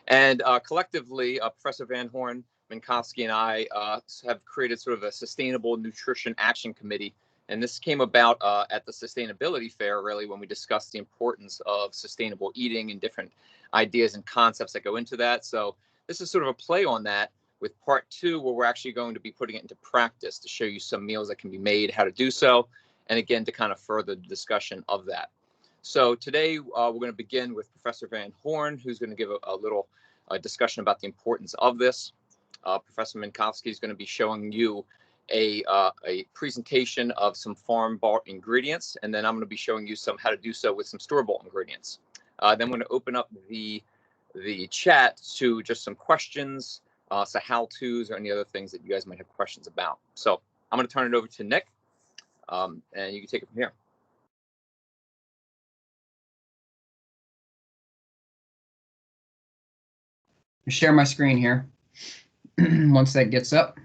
And collectively, Professor VanHorn, Minkovsky, and I have created sort of a Sustainable Nutrition Action Committee. And this came about at the Sustainability Fair, really, when we discussed the importance of sustainable eating and different ideas and concepts that go into that. So this is sort of a play on that, with part 2, where we're actually going to be putting it into practice to show you some meals that can be made, how to do so, and again, to kind of further the discussion of that. So today we're going to begin with Professor VanHorn, who's going to give a little discussion about the importance of this. Professor Minkovsky is going to be showing you a presentation of some farm-bought ingredients, and then I'm going to be showing you how to do so with some store-bought ingredients. Then we're going to open up the chat to just some questions, so how-tos or any other things that you guys might have questions about. So I'm going to turn it over to Nick, and you can take it from here. Share my screen here. Once that gets up,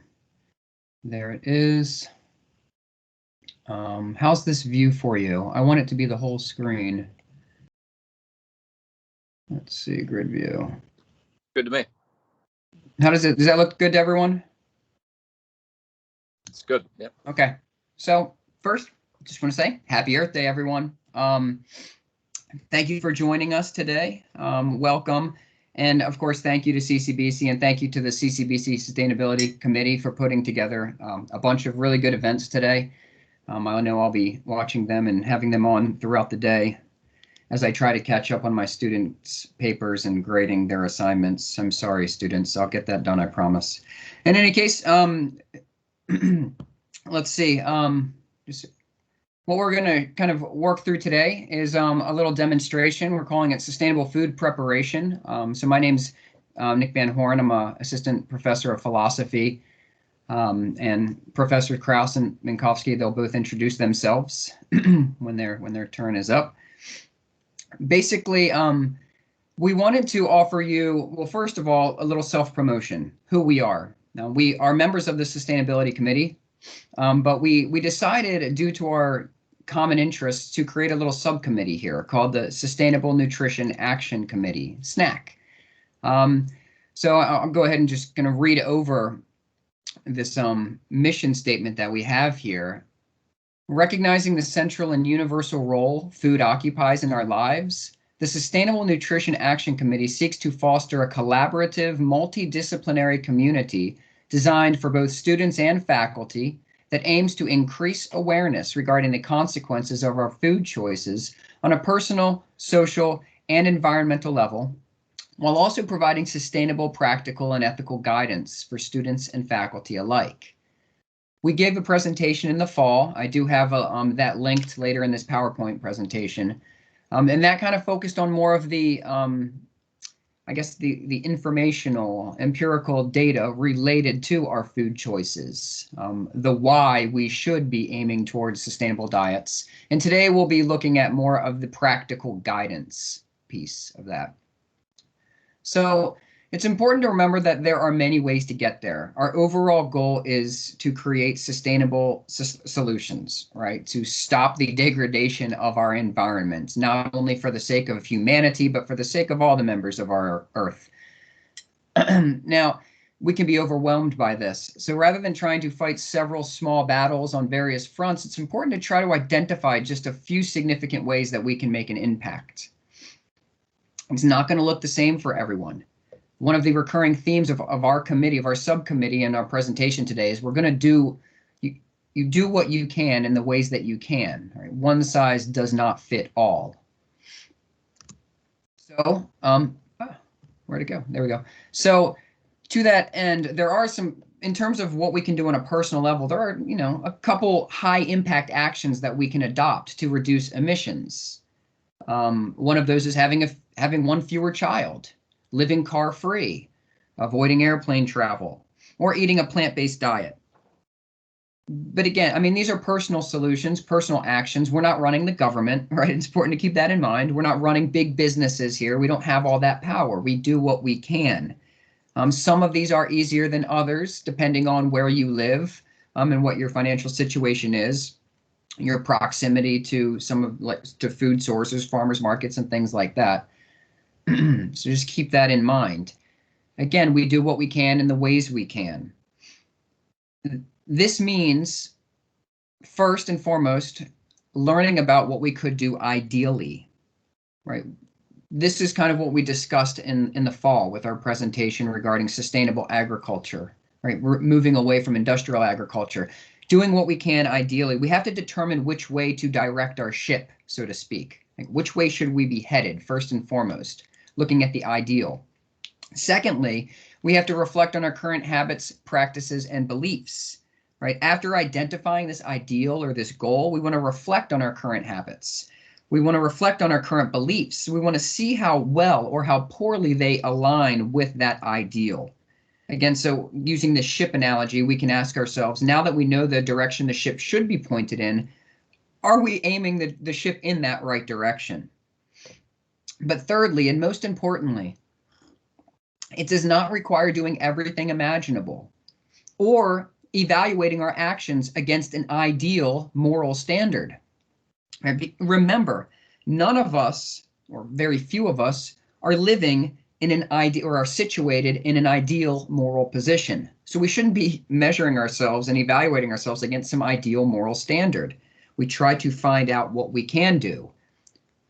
there it is. How's this view for you? I want it to be the whole screen. Let's see, grid view. Good to me. Does that look good to everyone? It's good, yep. Okay, so first, just want to say happy Earth Day, everyone. Thank you for joining us today. Welcome. And of course, thank you to CCBC and thank you to the CCBC Sustainability Committee for putting together a bunch of really good events today. I know I'll be watching them and having them on throughout the day as I try to catch up on my students' papers and grading their assignments. I'm sorry, students, I'll get that done, I promise. In any case, let's see. What we're going to kind of work through today is a little demonstration. We're calling it Sustainable Food Preparation. So my name's Nick VanHorn. I'm an assistant professor of philosophy. And Professor Krausz and Minkovsky, they'll both introduce themselves when their turn is up. Basically, we wanted to offer you, well, first of all, a little self-promotion, who we are. Now, we are members of the Sustainability Committee, but we decided, due to our common interests, to create a little subcommittee here called the Sustainable Nutrition Action Committee, SNAC. So I'll go ahead and just going to read over this mission statement that we have here. Recognizing the central and universal role food occupies in our lives, the Sustainable Nutrition Action Committee seeks to foster a collaborative, multidisciplinary community designed for both students and faculty that aims to increase awareness regarding the consequences of our food choices on a personal, social, and environmental level, while also providing sustainable, practical, and ethical guidance for students and faculty alike. We gave a presentation in the fall. I do have that linked later in this PowerPoint presentation. And that kind of focused on more of the, I guess, the informational, empirical data related to our food choices, the why we should be aiming towards sustainable diets. And today we'll be looking at more of the practical guidance piece of that. So it's important to remember that there are many ways to get there. Our overall goal is to create sustainable solutions, right? To stop the degradation of our environment, not only for the sake of humanity, but for the sake of all the members of our Earth. Now, we can be overwhelmed by this. So rather than trying to fight several small battles on various fronts, it's important to try to identify just a few significant ways that we can make an impact. It's not going to look the same for everyone. One of the recurring themes of our committee, of our subcommittee in our presentation today is we're going to do, you do what you can in the ways that you can. Right? One size does not fit all. So, where'd it go? There we go. So to that end, there are some, in terms of what we can do on a personal level, there are, a couple high impact actions that we can adopt to reduce emissions. One of those is having one fewer child, living car-free, avoiding airplane travel, or eating a plant-based diet. But again, these are personal solutions, personal actions. We're not running the government, right? It's important to keep that in mind. We're not running big businesses here. We don't have all that power. We do what we can. Some of these are easier than others, depending on where you live and what your financial situation is, your proximity to to food sources, farmers markets, and things like that. So just keep that in mind. Again, we do what we can in the ways we can. This means, first and foremost, learning about what we could do ideally, right? This is kind of what we discussed in the fall with our presentation regarding sustainable agriculture, right? We're moving away from industrial agriculture, doing what we can ideally. We have to determine which way to direct our ship, so to speak. Like, which way should we be headed, first and foremost, looking at the ideal. Secondly, we have to reflect on our current habits, practices, and beliefs, right? After identifying this ideal or this goal, we want to reflect on our current habits. We want to reflect on our current beliefs. We want to see how well or how poorly they align with that ideal. Again, so using the ship analogy, we can ask ourselves, now that we know the direction the ship should be pointed in, are we aiming the ship in that right direction? But thirdly, and most importantly, it does not require doing everything imaginable or evaluating our actions against an ideal moral standard. Remember, none of us, or very few of us, are living in an ideal or are situated in an ideal moral position. So we shouldn't be measuring ourselves and evaluating ourselves against some ideal moral standard. We try to find out what we can do,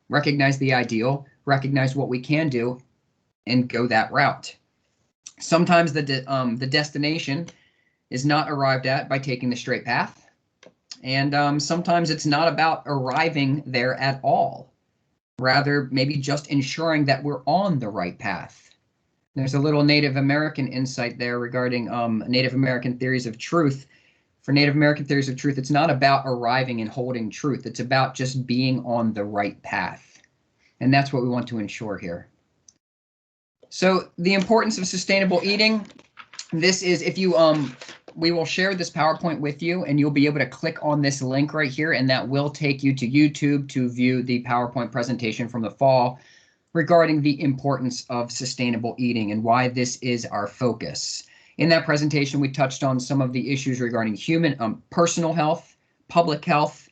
recognize the ideal, recognize what we can do, and go that route. Sometimes the destination is not arrived at by taking the straight path. And sometimes it's not about arriving there at all. Rather, maybe just ensuring that we're on the right path. There's a little Native American insight there regarding Native American theories of truth. For Native American theories of truth, it's not about arriving and holding truth. It's about just being on the right path. And that's what we want to ensure here. So the importance of sustainable eating, this is, if you, we will share this PowerPoint with you and you'll be able to click on this link right here and that will take you to YouTube to view the PowerPoint presentation from the fall regarding the importance of sustainable eating and why this is our focus. In that presentation, we touched on some of the issues regarding human, personal health, public health,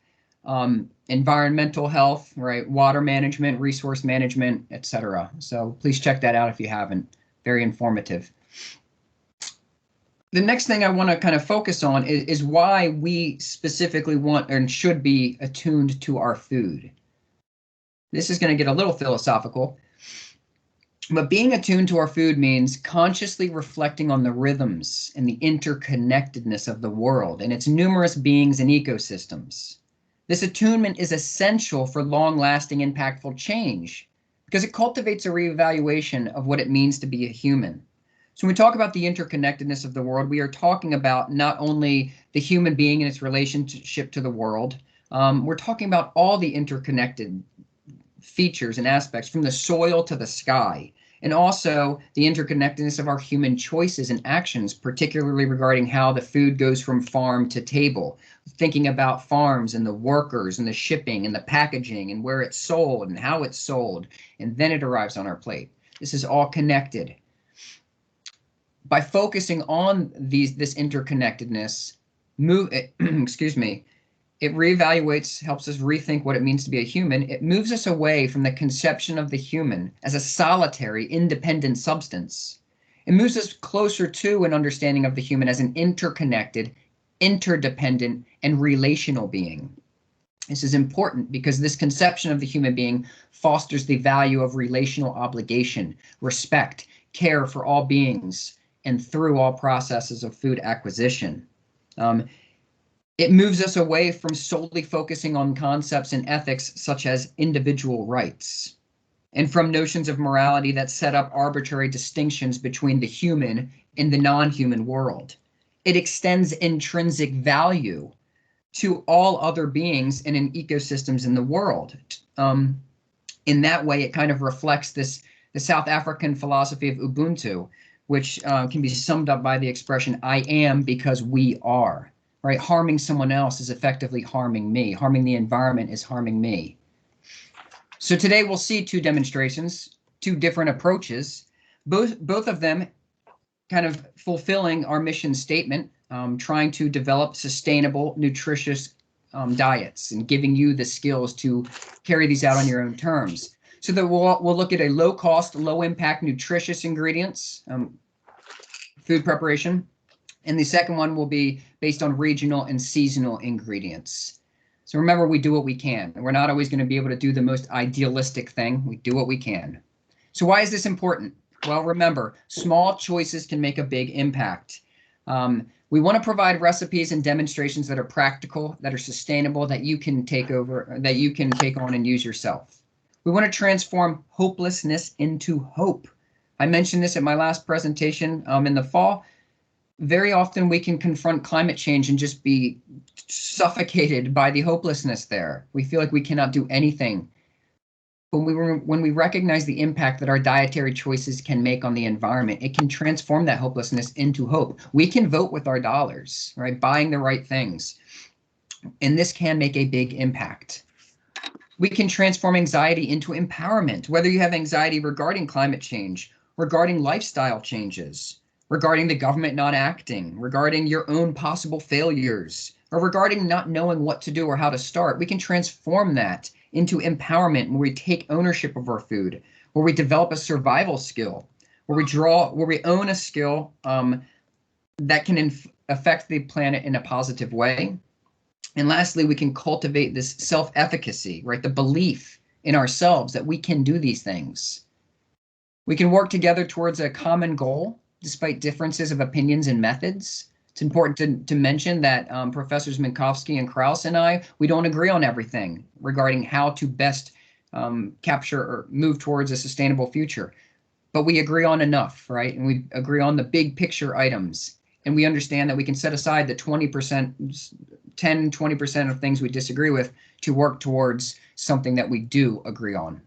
environmental health, right? Water management, resource management, etc. So please check that out if you haven't. Very informative. The next thing I want to kind of focus on is why we specifically want and should be attuned to our food. This is going to get a little philosophical, but being attuned to our food means consciously reflecting on the rhythms and the interconnectedness of the world and its numerous beings and ecosystems. This attunement is essential for long-lasting, impactful change because it cultivates a reevaluation of what it means to be a human. So when we talk about the interconnectedness of the world, we are talking about not only the human being and its relationship to the world, we're talking about all the interconnected features and aspects from the soil to the sky, and also the interconnectedness of our human choices and actions, particularly regarding how the food goes from farm to table, thinking about farms and the workers and the shipping and the packaging and where it's sold and how it's sold, and then it arrives on our plate. This is all connected. By focusing on this interconnectedness, it reevaluates, helps us rethink what it means to be a human. It moves us away from the conception of the human as a solitary, independent substance. It moves us closer to an understanding of the human as an interconnected, interdependent, and relational being. This is important because this conception of the human being fosters the value of relational obligation, respect, care for all beings, and through all processes of food acquisition. It moves us away from solely focusing on concepts and ethics such as individual rights, and from notions of morality that set up arbitrary distinctions between the human and the non-human world. It extends intrinsic value to all other beings and in ecosystems in the world. In that way, it kind of reflects the South African philosophy of Ubuntu, which can be summed up by the expression, I am because we are. Right? Harming someone else is effectively harming me. Harming the environment is harming me. So today we'll see two demonstrations, two different approaches, both of them kind of fulfilling our mission statement, trying to develop sustainable, nutritious diets and giving you the skills to carry these out on your own terms. So that we'll look at a low cost, low impact, nutritious ingredients, food preparation. And the second one will be based on regional and seasonal ingredients. So remember, we do what we can. We're not always going to be able to do the most idealistic thing. We do what we can. So why is this important? Well, remember, small choices can make a big impact. We want to provide recipes and demonstrations that are practical, that are sustainable, that you can take over, that you can take on and use yourself. We want to transform hopelessness into hope. I mentioned this at my last presentation in the fall. Very often we can confront climate change and just be suffocated by the hopelessness there. We feel like we cannot do anything. But when we recognize the impact that our dietary choices can make on the environment, it can transform that hopelessness into hope. We can vote with our dollars, right? Buying the right things. And this can make a big impact. We can transform anxiety into empowerment, whether you have anxiety regarding climate change, regarding lifestyle changes, regarding the government not acting, regarding your own possible failures, or regarding not knowing what to do or how to start. We can transform that into empowerment where we take ownership of our food, where we develop a survival skill, where we own a skill that can affect the planet in a positive way. And lastly, we can cultivate this self-efficacy, right? The belief in ourselves that we can do these things. We can work together towards a common goal, despite differences of opinions and methods. It's important to mention that Professors Minkovsky and Krausz and I, we don't agree on everything regarding how to best capture or move towards a sustainable future. But we agree on enough, right? And we agree on the big picture items. And we understand that we can set aside the 20%, 10, 20% of things we disagree with to work towards something that we do agree on.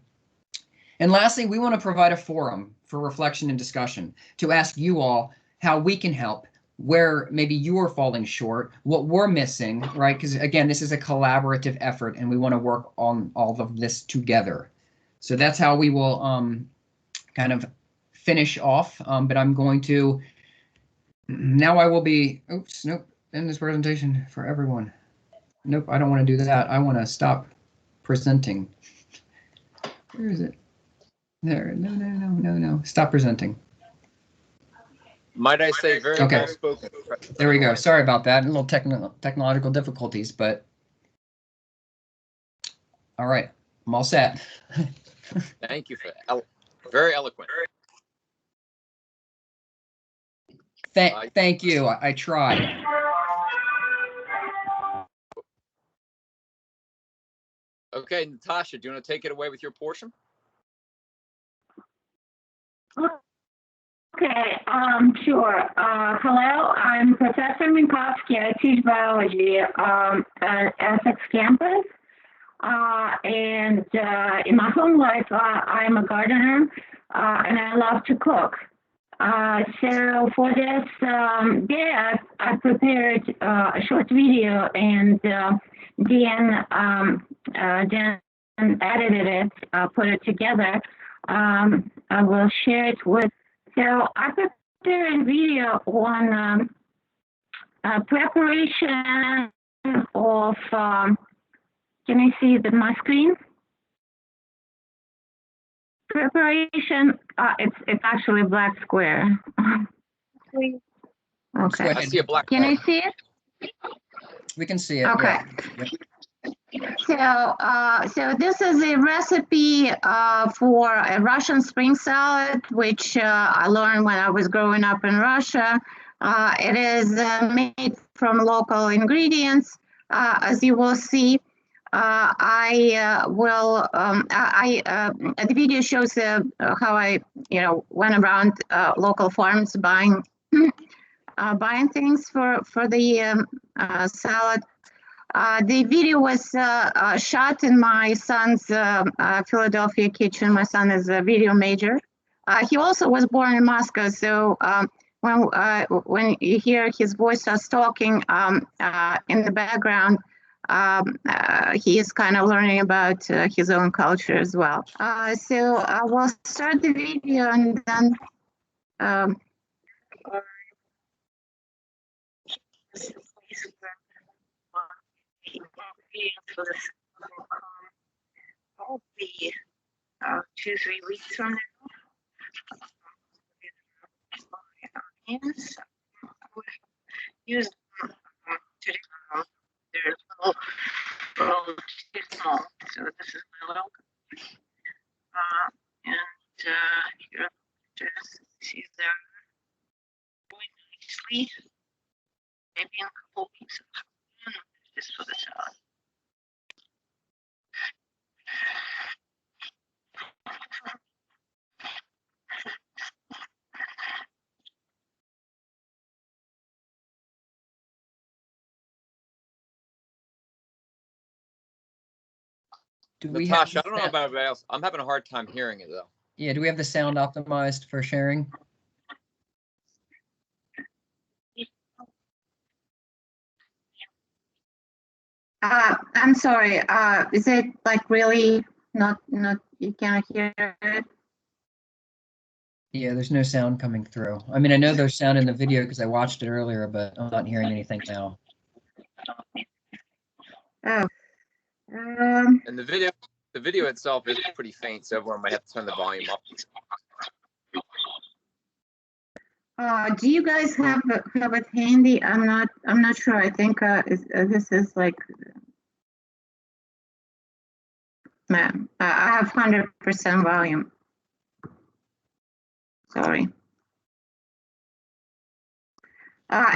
And lastly, we want to provide a forum for reflection and discussion to ask you all how we can help, where maybe you are falling short, what we're missing, right? Because again, this is a collaborative effort and we want to work on all of this together. So that's how we will kind of finish off. But I'm going to, now I will be, oops, nope, end this presentation for everyone. Nope, I don't want to do that. I want to stop presenting. Where is it? There, no. Stop presenting. Might I say very well spoken. There we go. Sorry about that. A little technological difficulties, but all right. I'm all set. Thank you for that. Very eloquent. Thank you. I tried. Okay, Natasha, do you want to take it away with your portion? Okay, sure. Hello, I'm Professor Minkovsky. I teach biology at Essex campus. And in my home life, I'm a gardener and I love to cook. So for this day, I prepared a short video and Dan edited it, put it together. I will share it with. So I prepared a video on preparation of. Can I see my screen? Preparation. It's actually a black square. Okay. I see a black. Can I see it? We can see it. Okay. Yeah. So this is a recipe for a Russian spring salad, which I learned when I was growing up in Russia. It is made from local ingredients, as you will see. The video shows how I, went around local farms buying things for the salad. The video was shot in my son's Philadelphia kitchen. My son is a video major. He also was born in Moscow, so when you hear his voice starts talking in the background, he is kind of learning about his own culture as well. So I will start the video and then all the 2-3 weeks from now. Yes, we use them today. They're little too small. So this is my little and here are the pictures. See, they're growing nicely. Maybe in a couple weeks, just for the salad. Natasha, I don't know about everybody else. I'm having a hard time hearing it though. Yeah, do we have the sound optimized for sharing? I'm sorry. Is it like really not? You can't hear it? Yeah, there's no sound coming through. I mean, I know there's sound in the video because I watched it earlier, but I'm not hearing anything now. Oh. And the video itself is pretty faint, so everyone might have to turn the volume up. Do you guys have it handy? I'm not sure. I think this is like, man, I have 100% volume. Sorry.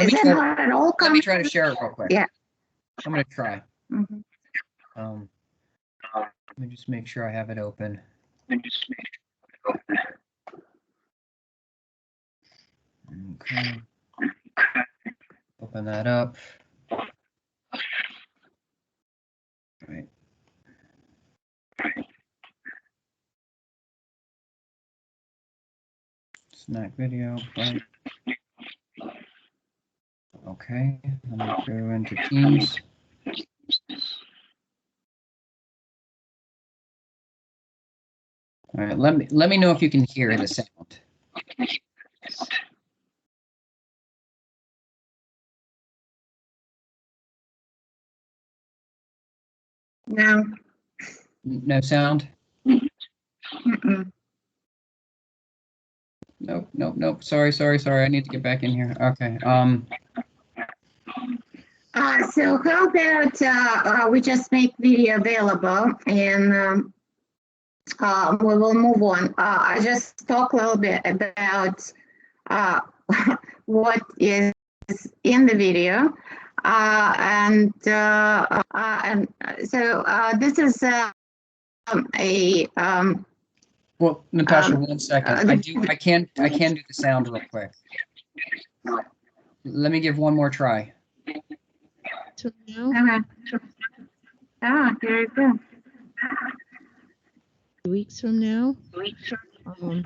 Is it not at all? Let me try to share it real quick. Yeah. I'm going to try. Mm-hmm. Let me just make sure I have it open. Okay. Open that up. Right. Snack video. Right. Okay. Let me go into Teams. All right. Let me know if you can hear the sound. No. No sound? Mm-mm. Nope. Sorry. I need to get back in here. Okay. So how about we just make video available and we will move on. I just talk a little bit about what is in the video. And so this is well, Natasha, 1 second. I can do the sound real quick. Let me give one more try. Okay. Here you go. Weeks from now.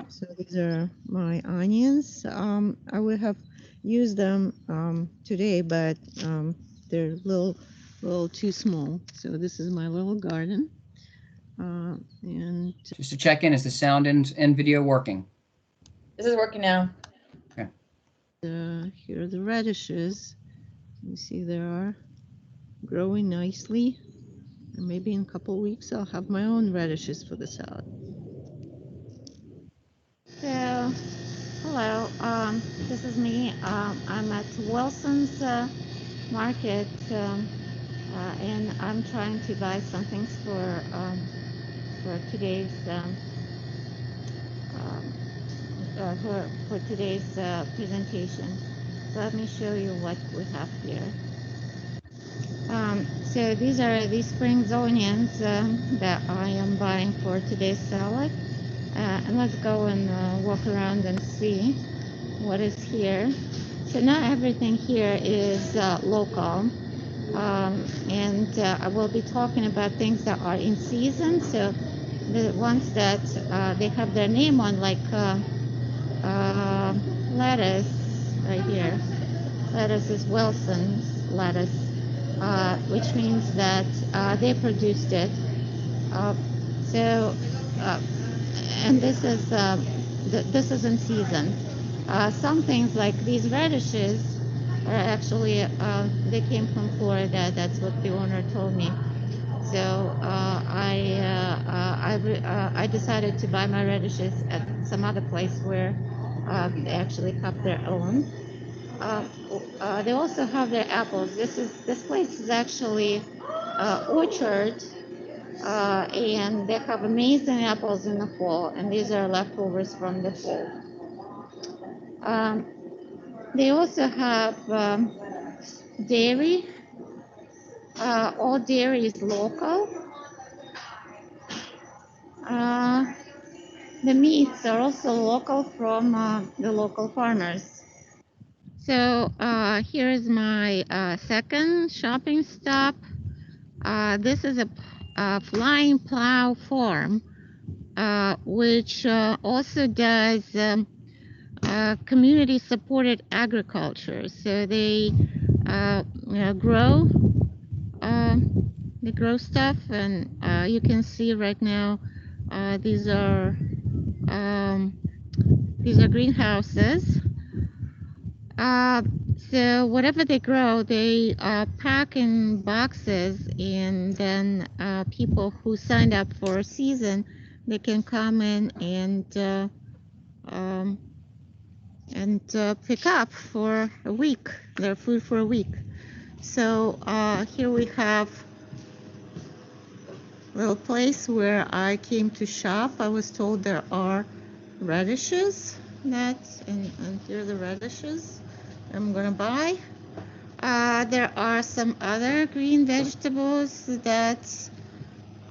So these are my onions. I would have used them today, but they're a little too small. So this is my little garden. And just to check in, is the sound and video working? This is working now. Okay. Here are the radishes. You see they are growing nicely. And maybe in a couple of weeks I'll have my own radishes for the salad. So, hello, this is me. I'm at Wilson's Market, and I'm trying to buy some things for today's for today's presentation. Let me show you what we have here. So these are the spring onions that I am buying for today's salad. And let's go and walk around and see what is here. So not everything here is local. And I will be talking about things that are in season. So the ones that they have their name on, like lettuce right here. Lettuce is Wilson's lettuce, which means that they produced it. And this is in season. Some things like these radishes are actually they came from Florida. That's what the owner told me. so I decided to buy my radishes at some other place where they actually have their own. They also have their apples. This place is actually orchard, and they have amazing apples in the fall, and these are leftovers from the fall. They also have dairy. All dairy is local. The meats are also local from the local farmers. So here is my second shopping stop. This is a flying plow farm, which also does community supported agriculture. So they grow stuff, and you can see right now these are greenhouses. So whatever they grow, they pack in boxes, and then people who signed up for a season, they can come in and pick up for a week, their food for a week. So here we have a little place where I came to shop. I was told there are radishes, and here are the radishes I'm gonna buy. There are some other green vegetables that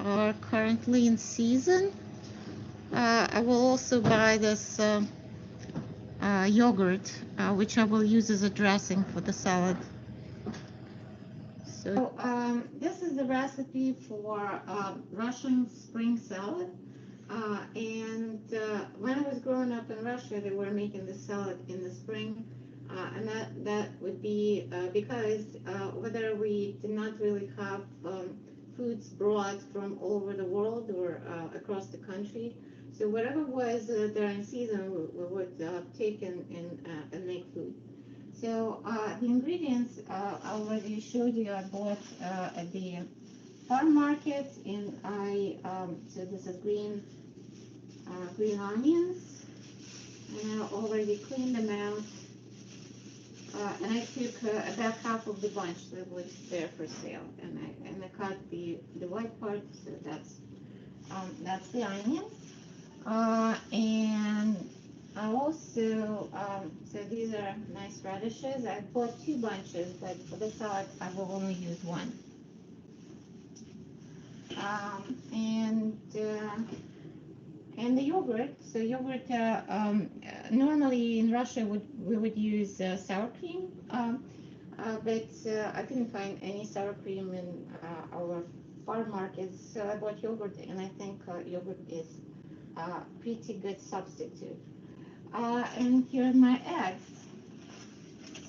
are currently in season. I will also buy this yogurt, which I will use as a dressing for the salad. So this is the recipe for Russian spring salad. And when I was growing up in Russia, they were making the salad in the spring. And that would be because over there we did not really have foods brought from all over the world or across the country. So whatever was there in season, we would take and make food. So the ingredients I already showed you. I bought at the farm market, and so this is green onions, and I already cleaned them out. And I took about half of the bunch that was there for sale, and I cut the white part. So that's the onions. And I also so these are nice radishes. I bought 2 bunches, but for the salad I will only use 1. And the yogurt. So yogurt, normally in Russia we would use sour cream, but I couldn't find any sour cream in our farm markets, so I bought yogurt, and I think yogurt is a pretty good substitute. And here are my eggs.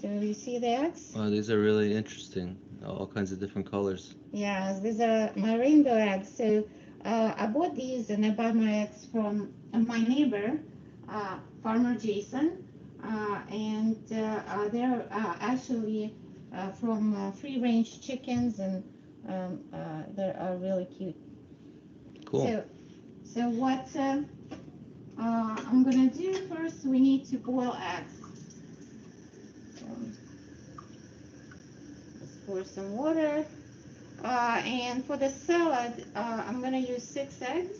So you see the eggs? Oh, these are really interesting. All kinds of different colors. Yes, these are my rainbow eggs. So I bought these, and I bought my eggs from my neighbor, Farmer Jason, and they're actually from free-range chickens, and they are really cute. Cool. So what I'm gonna do first, we need to boil eggs. So let's pour some water. And for the salad, I'm going to use 6 eggs.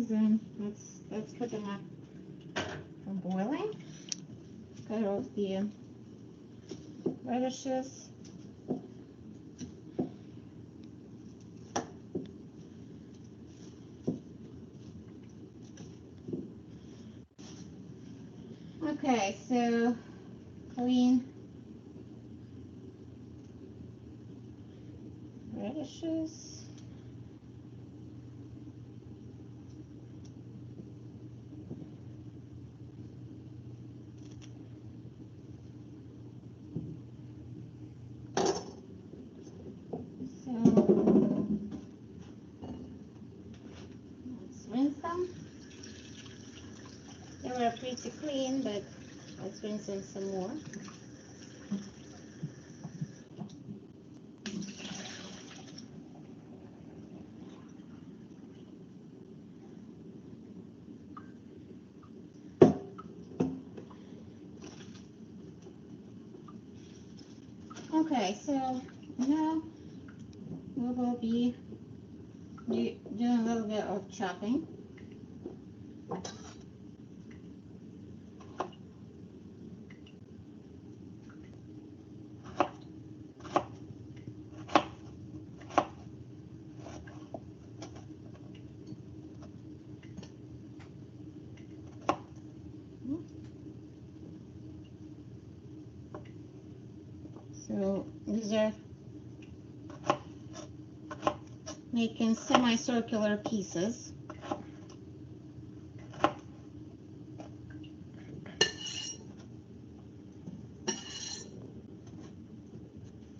And let's put them up for boiling. Cut off the radishes. Okay, so clean radishes. pretty clean, but let's rinse them some more. Okay, so now we will be doing a little bit of chopping. So these are making semicircular pieces.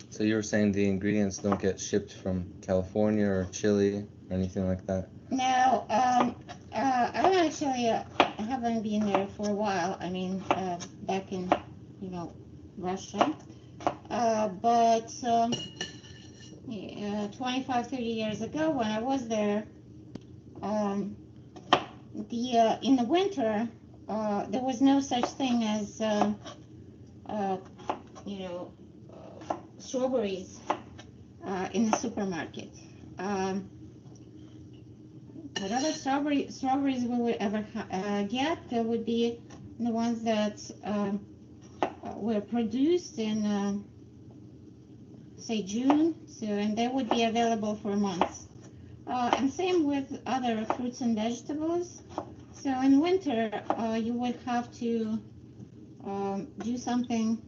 So you were saying the ingredients don't get shipped from California or Chile or anything like that? No, I actually haven't been there for a while. I mean, back in, Russia. But 25, 30 years ago when I was there, in the winter, there was no such thing as, strawberries in the supermarket. Whatever strawberries we would ever get, would be the ones that were produced in, say, June, and they would be available for months. And same with other fruits and vegetables. So in winter, you would have to do something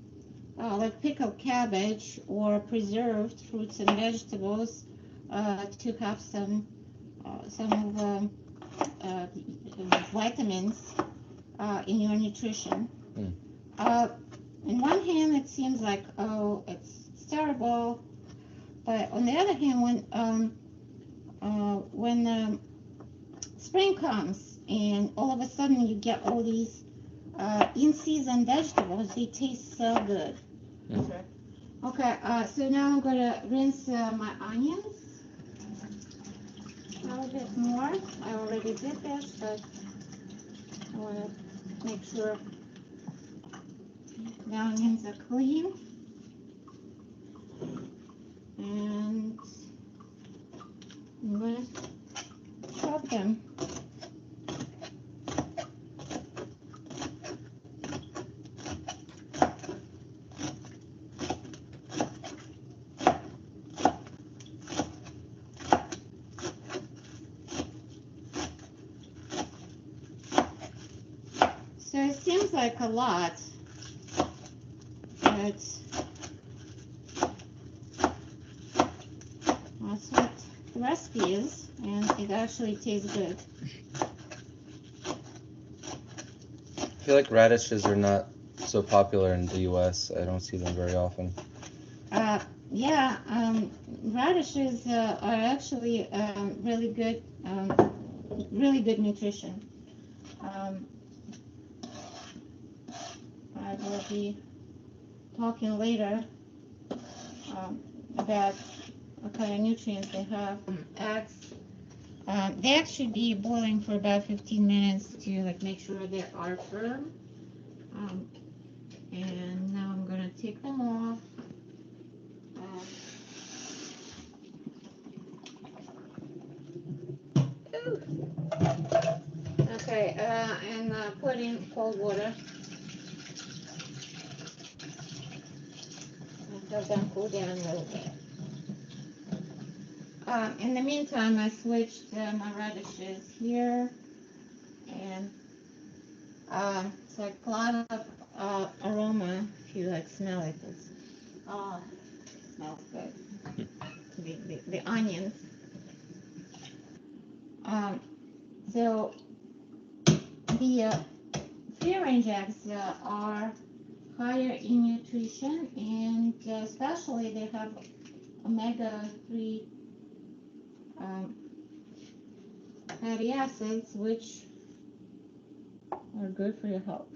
like pickled cabbage or preserved fruits and vegetables to have some of vitamins in your nutrition. On one hand, it seems like, oh, it's terrible, but on the other hand, when spring comes and all of a sudden you get all these in-season vegetables, they taste so good. Okay, so now I'm going to rinse my onions a little bit more. I already did this, but I want to make sure the onions are clean. And I'm going to chop them. So it seems like a lot, but that's what the recipe is, and it actually tastes good. I feel like radishes are not so popular in the US. I don't see them very often. Yeah, radishes are actually really good nutrition. I will be talking later about what kind of nutrients they have. The eggs should be boiling for about 15 minutes to make sure they are firm. And now I'm going to take them off. Okay, and put in cold water. And let them cool down a little bit. In the meantime, I switched my radishes here, and it's like a lot of aroma if you smell it. It smells good. The onions. So the free-range eggs are higher in nutrition, and especially they have omega-3 fatty acids, which are good for your health.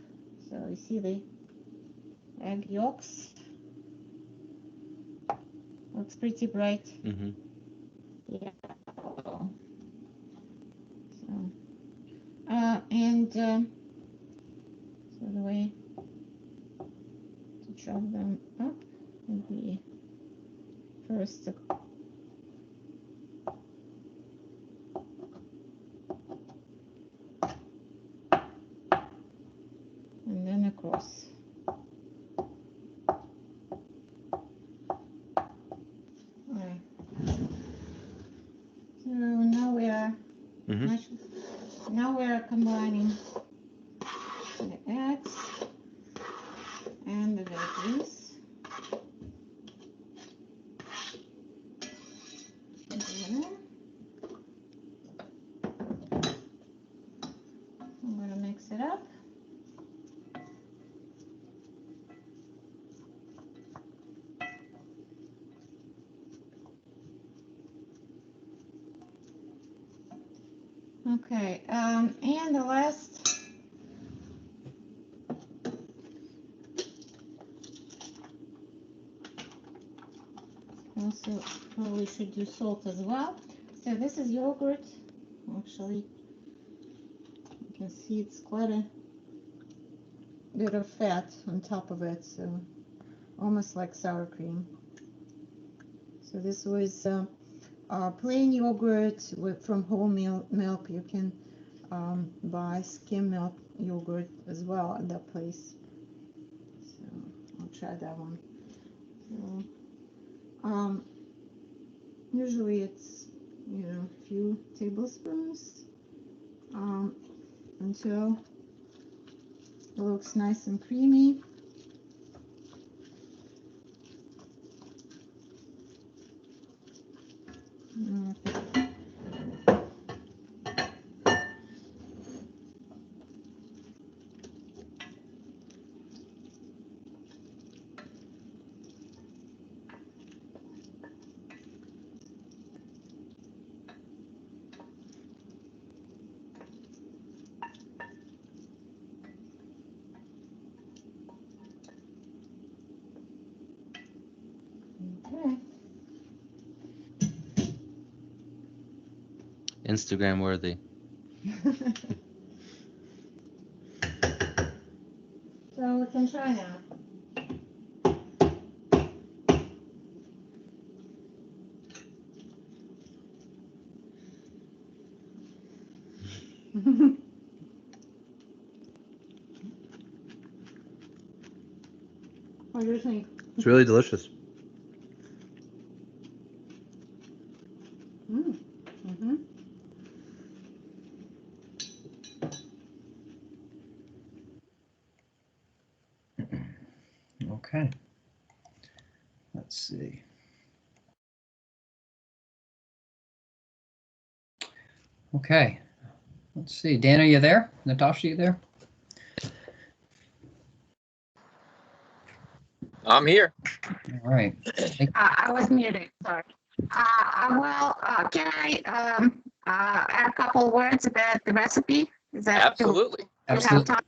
So you see the egg yolks. Looks pretty bright. Mm-hmm. Yeah. So, so the way to chop them up would be first and then across. Alright. So now we are now we are combining the eggs and the veggies. I'm going to mix it up. Okay, and the last also probably should do salt as well. So this is yogurt. Actually, you can see it's quite a bit of fat on top of it, so almost like sour cream. So this was plain yogurt from whole milk. You can buy skim milk yogurt as well at that place. So I'll try that one. So, usually it's a few tablespoons until it looks nice and creamy. Okay. Instagram worthy. So we can try now. What do you think? It's really delicious. Mm-hmm. Okay. Let's see. Okay. Let's see. Dan, are you there? Natasha, you there? I'm here. All right. I was muted, sorry. Well, can I add a couple words about the recipe? Is that Absolutely. do you have time?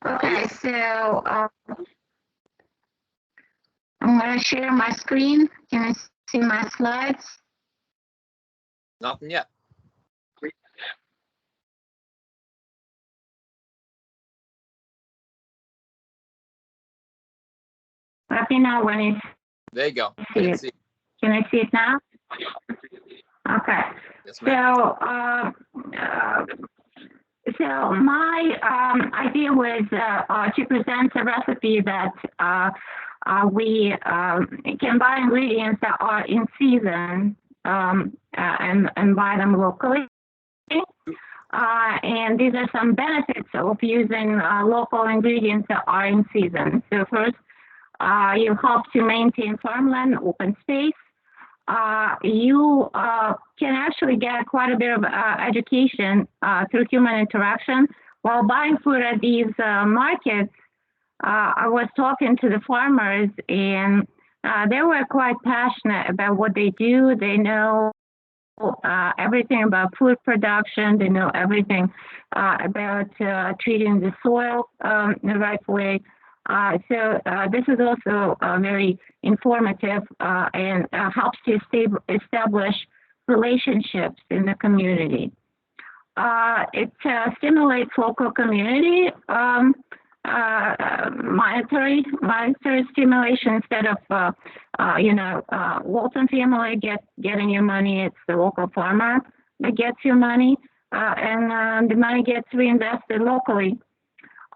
Okay, so I'm going to share my screen. Can I see my slides? Nothing yet. Let me know when you There you go. I see can it. see it. Can I see it now? Okay. Yes, ma'am. So my idea was to present a recipe that we can buy ingredients that are in season and buy them locally. And these are some benefits of using local ingredients that are in season. So first, you help to maintain farmland, open space. You can actually get quite a bit of education through human interaction. While buying food at these markets, I was talking to the farmers, and they were quite passionate about what they do. They know everything about food production. They know everything about treating the soil the right way. So this is also very informative and helps to establish relationships in the community. It stimulates local community monetary stimulation instead of Walton family getting your money. It's the local farmer that gets your money, and the money gets reinvested locally.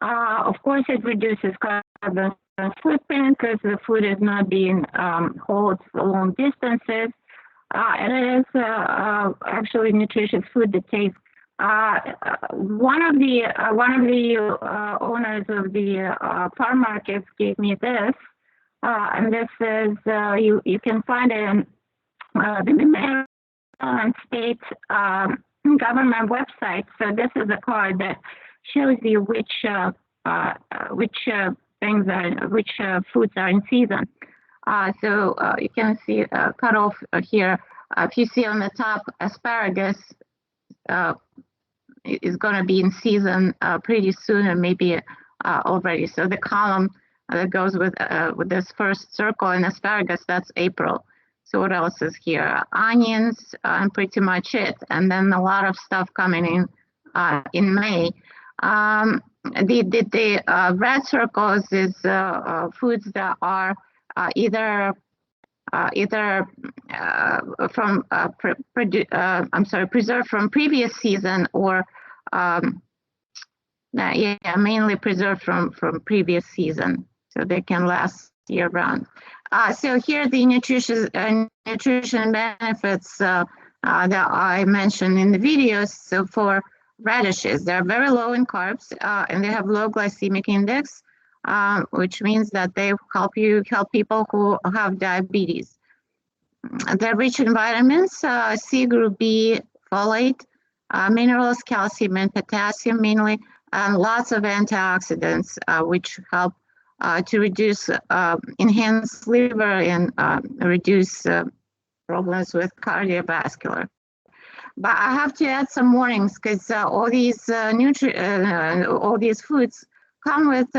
Of course, it reduces carbon footprint because the food is not being hauled for long distances, and it is actually nutritious food that tastes. One of the owners of the farm markets gave me this, and this is you can find it in the Maryland State government website. So this is a card that shows you which foods are in season. So you can see cut off here. If you see on the top, asparagus is going to be in season pretty soon, and maybe already. So the column that goes with this first circle in asparagus, that's April. So what else is here? Onions, and pretty much it. And then a lot of stuff coming in May. The red circles is foods that are either preserved from previous season, or mainly preserved from previous season, so they can last year round. So here the nutrition benefits that I mentioned in the videos. So for radishes, they're very low in carbs, and they have low glycemic index, which means that they help people who have diabetes. They're rich in vitamins, C, group B, folate, minerals, calcium and potassium mainly, and lots of antioxidants, which help to reduce, enhance liver and reduce problems with cardiovascular. But I have to add some warnings, because all these all these foods come with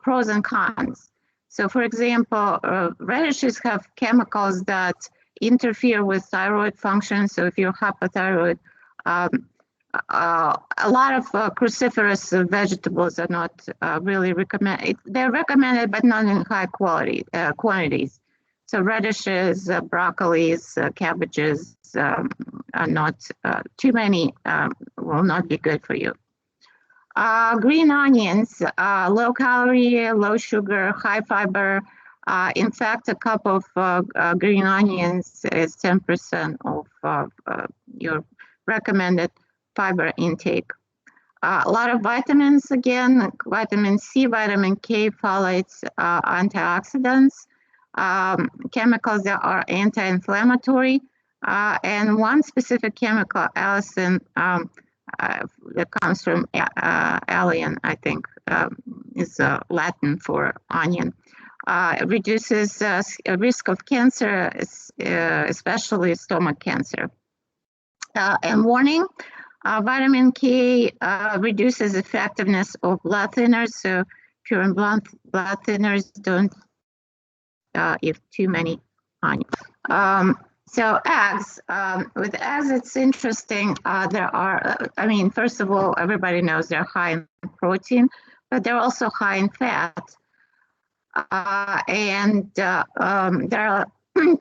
pros and cons. So, for example, radishes have chemicals that interfere with thyroid function. So, if you're hypothyroid, a lot of cruciferous vegetables are not really recommended. They're recommended, but not in high quantities. So, radishes, broccolis, cabbages are not too many. Will not be good for you. Green onions, low calorie, low sugar, high fiber. In fact, a cup of green onions is 10% of your recommended fiber intake. A lot of vitamins, again, vitamin C, vitamin K, folates, antioxidants, chemicals that are anti-inflammatory, and one specific chemical, allicin, that comes from allium, I think, is Latin for onion. It reduces risk of cancer, especially stomach cancer. And warning, vitamin K reduces effectiveness of blood thinners. So if you're on blood thinners, don't eat too many onions. So eggs, with eggs, it's interesting. There are, first of all, everybody knows they're high in protein, but they're also high in fat. And there are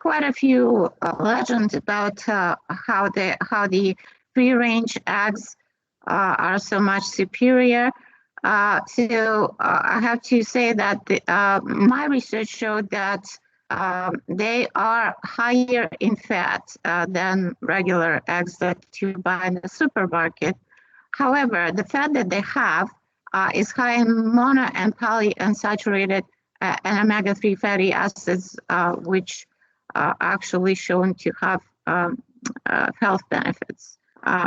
quite a few legends about how the free-range eggs are so much superior. So I have to say that my research showed that they are higher in fat than regular eggs that you buy in the supermarket. However, the fat that they have is high in mono and polyunsaturated and omega-3 fatty acids, which are actually shown to have health benefits.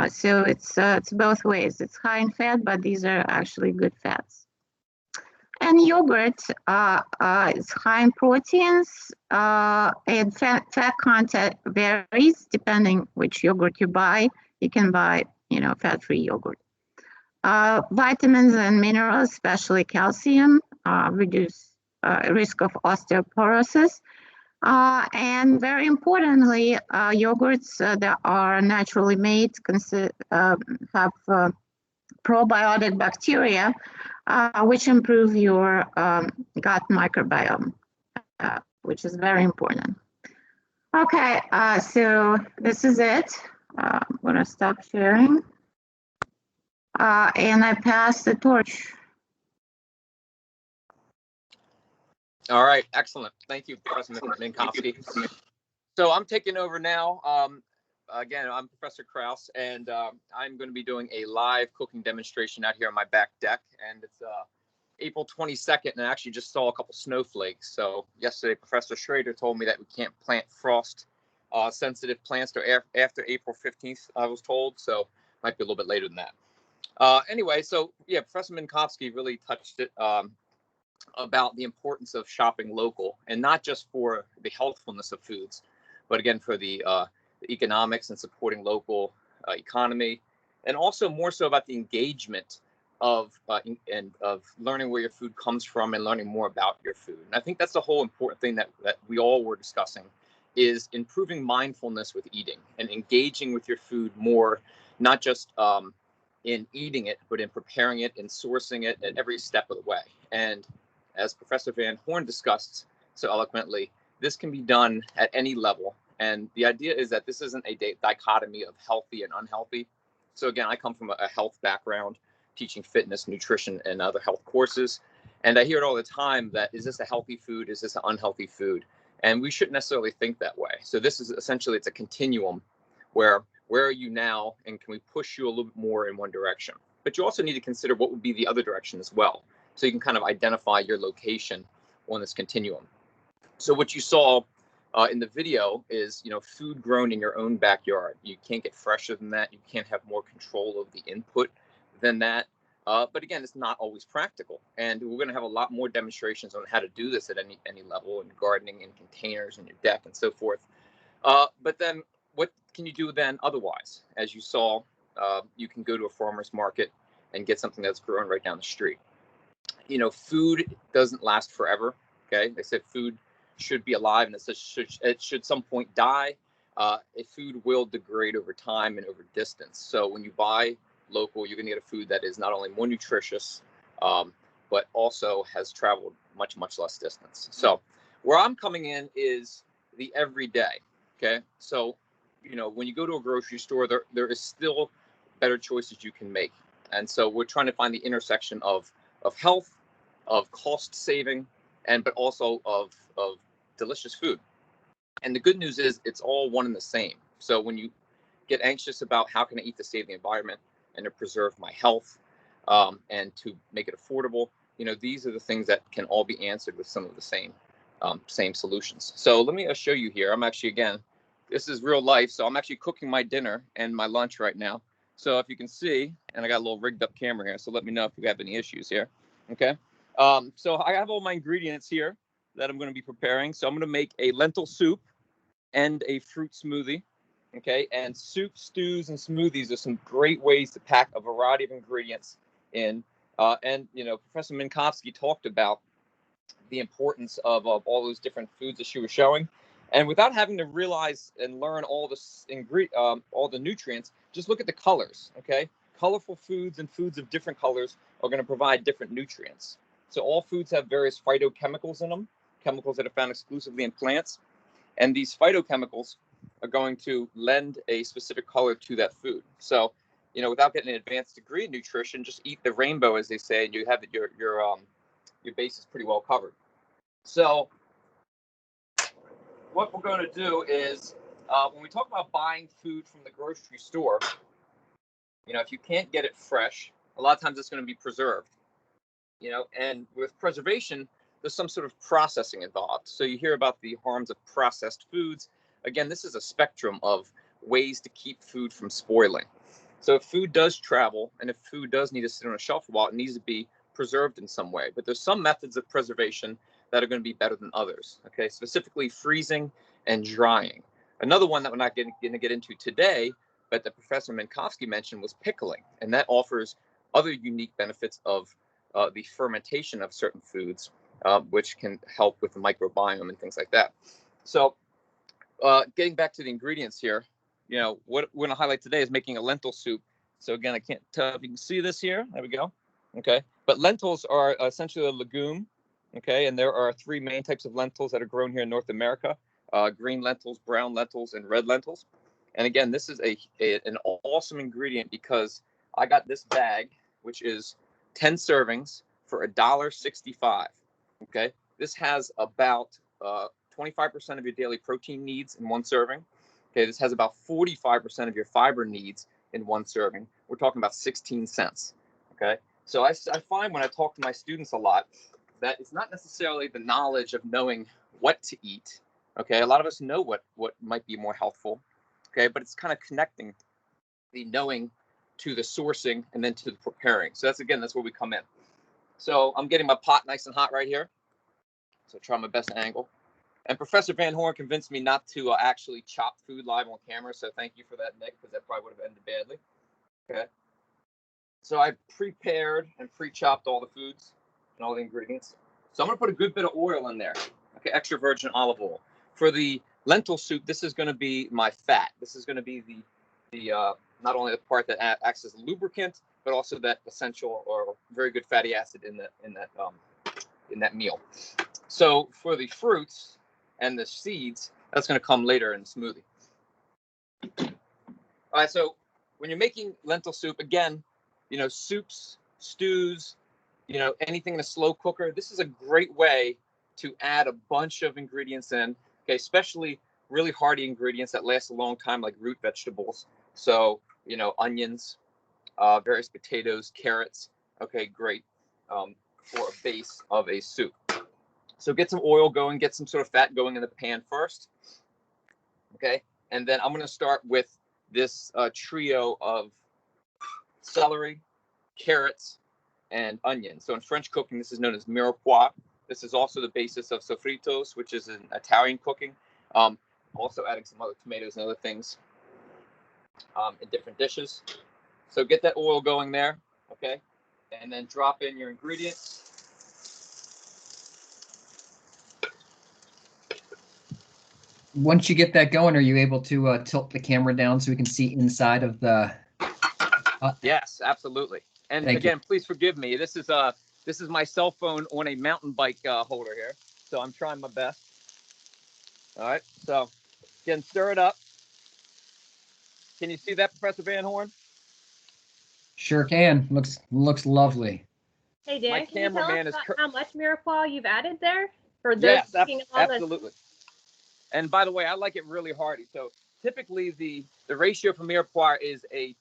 So it's both ways. It's high in fat, but these are actually good fats. and yogurt is high in proteins, and fat content varies depending which yogurt you buy. You can buy, fat-free yogurt. Vitamins and minerals, especially calcium, reduce risk of osteoporosis. And very importantly, yogurts that are naturally made have probiotic bacteria, which improve your gut microbiome, which is very important. Okay, so this is it. I'm going to stop sharing. And I pass the torch. All right, excellent. Thank you, Professor Minkovsky. So I'm taking over now. Again, I'm Professor Krausz, and I'm going to be doing a live cooking demonstration out here on my back deck. And it's April 22nd, and I actually just saw a couple snowflakes. So yesterday, Professor Schrader told me that we can't plant frost-sensitive plants after April 15th, I was told. So might be a little bit later than that. Anyway, so yeah, Professor Minkovsky really touched it about the importance of shopping local, and not just for the healthfulness of foods, but again for the economics and supporting local economy, and also more so about the engagement of learning where your food comes from and learning more about your food. And I think that's the whole important thing that we all were discussing, is improving mindfulness with eating and engaging with your food more, not just in eating it, but in preparing it and sourcing it at every step of the way. And as Professor VanHorn discussed so eloquently, this can be done at any level. And the idea is that this isn't a dichotomy of healthy and unhealthy. So again, I come from a health background, teaching fitness, nutrition, and other health courses. And I hear it all the time that, is this a healthy food? Is this an unhealthy food? And we shouldn't necessarily think that way. So this is essentially, it's a continuum where are you now, and can we push you a little bit more in one direction? But you also need to consider what would be the other direction as well. So you can kind of identify your location on this continuum. So what you saw in the video is, food grown in your own backyard. You can't get fresher than that. You can't have more control of the input than that. But again, it's not always practical. And we're going to have a lot more demonstrations on how to do this at any level, in gardening, in containers, in your deck, and so forth. But then what can you do then otherwise? As you saw, you can go to a farmer's market and get something that's grown right down the street. Food doesn't last forever. Okay, they said food should be alive, and it should some point die. Food will degrade over time and over distance. So when you buy local, you're going to get a food that is not only more nutritious, but also has traveled much less distance. So where I'm coming in is the everyday. Okay, so when you go to a grocery store, there is still better choices you can make, and so we're trying to find the intersection of health, of cost saving, but also of delicious food. And the good news is it's all one and the same. So when you get anxious about how can I eat to save the environment and to preserve my health, and to make it affordable, these are the things that can all be answered with some of the same solutions. So let me show you here. I'm actually, again, this is real life. So I'm actually cooking my dinner and my lunch right now. So if you can see, and I got a little rigged up camera here, so let me know if you have any issues here. Okay. So I have all my ingredients here that I'm going to be preparing. So I'm going to make a lentil soup and a fruit smoothie. Okay. And soup, stews, and smoothies are some great ways to pack a variety of ingredients in. And Professor Minkovsky talked about the importance of all those different foods that she was showing. And without having to realize and learn all the nutrients, just look at the colors. Okay. Colorful foods and foods of different colors are going to provide different nutrients. So all foods have various phytochemicals in them, chemicals that are found exclusively in plants. And these phytochemicals are going to lend a specific color to that food. So, without getting an advanced degree in nutrition, just eat the rainbow, as they say, and you have your base is pretty well covered. So what we're going to do is, when we talk about buying food from the grocery store, if you can't get it fresh, a lot of times it's going to be preserved. And with preservation, there's some sort of processing involved. So you hear about the harms of processed foods. Again, this is a spectrum of ways to keep food from spoiling. So if food does travel, and if food does need to sit on a shelf a while, it needs to be preserved in some way, but there's some methods of preservation that are going to be better than others. Okay, specifically freezing and drying. Another one that we're not going to get into today, but that Professor Minkovsky mentioned, was pickling, and that offers other unique benefits of the fermentation of certain foods, which can help with the microbiome and things like that. So getting back to the ingredients here, you know, what we're going to highlight today is making a lentil soup. So again, I can't tell if you can see this here. There we go. Okay, but lentils are essentially a legume. Okay, and there are three main types of lentils that are grown here in North America: green lentils, brown lentils, and red lentils. And again, this is an awesome ingredient because I got this bag, which is 10 servings for $1.65. Okay, this has about 25% of your daily protein needs in one serving. Okay, this has about 45% of your fiber needs in one serving. We're talking about 16 cents. Okay, so I find when I talk to my students a lot that it's not necessarily the knowledge of knowing what to eat. Okay, a lot of us know what might be more healthful. Okay, but it's kind of connecting the knowing to the sourcing and then to the preparing. So that's where we come in. So I'm getting my pot nice and hot right here. So try my best angle. And Professor VanHorn convinced me not to actually chop food live on camera. So thank you for that, Nick, because that probably would have ended badly. Okay. So I prepared and pre-chopped all the foods and all the ingredients. So I'm going to put a good bit of oil in there. Okay, extra virgin olive oil. For the lentil soup, this is going to be my fat. This is going to be the not only the part that acts as a lubricant, but also that essential or very good fatty acid in that meal. So for the fruits and the seeds, that's going to come later in the smoothie. All right, so when you're making lentil soup, again, you know, soups, stews, you know, anything in a slow cooker, this is a great way to add a bunch of ingredients in, okay, especially really hearty ingredients that last a long time, like root vegetables. So, you know, onions, various potatoes, carrots, okay, great for a base of a soup. So get some oil going, get some sort of fat going in the pan first, okay? And then I'm going to start with this trio of celery, carrots, and onions. So in French cooking, this is known as mirepoix. This is also the basis of sofritos, which is an Italian cooking. Also adding some other tomatoes and other things in different dishes. So get that oil going there, okay? And then drop in your ingredients. Once you get that going, are you able to tilt the camera down so we can see inside of the? Yes, absolutely. And again, please forgive me. This is my cell phone on a mountain bike holder here, so I'm trying my best. All right. So again, stir it up. Can you see that, Professor VanHorn? Sure can. Looks lovely. Hey Dan, can you tell us how much mirepoix you've added there for those? Yes, absolutely. And by the way, I like it really hearty. So typically the ratio for mirepoix is a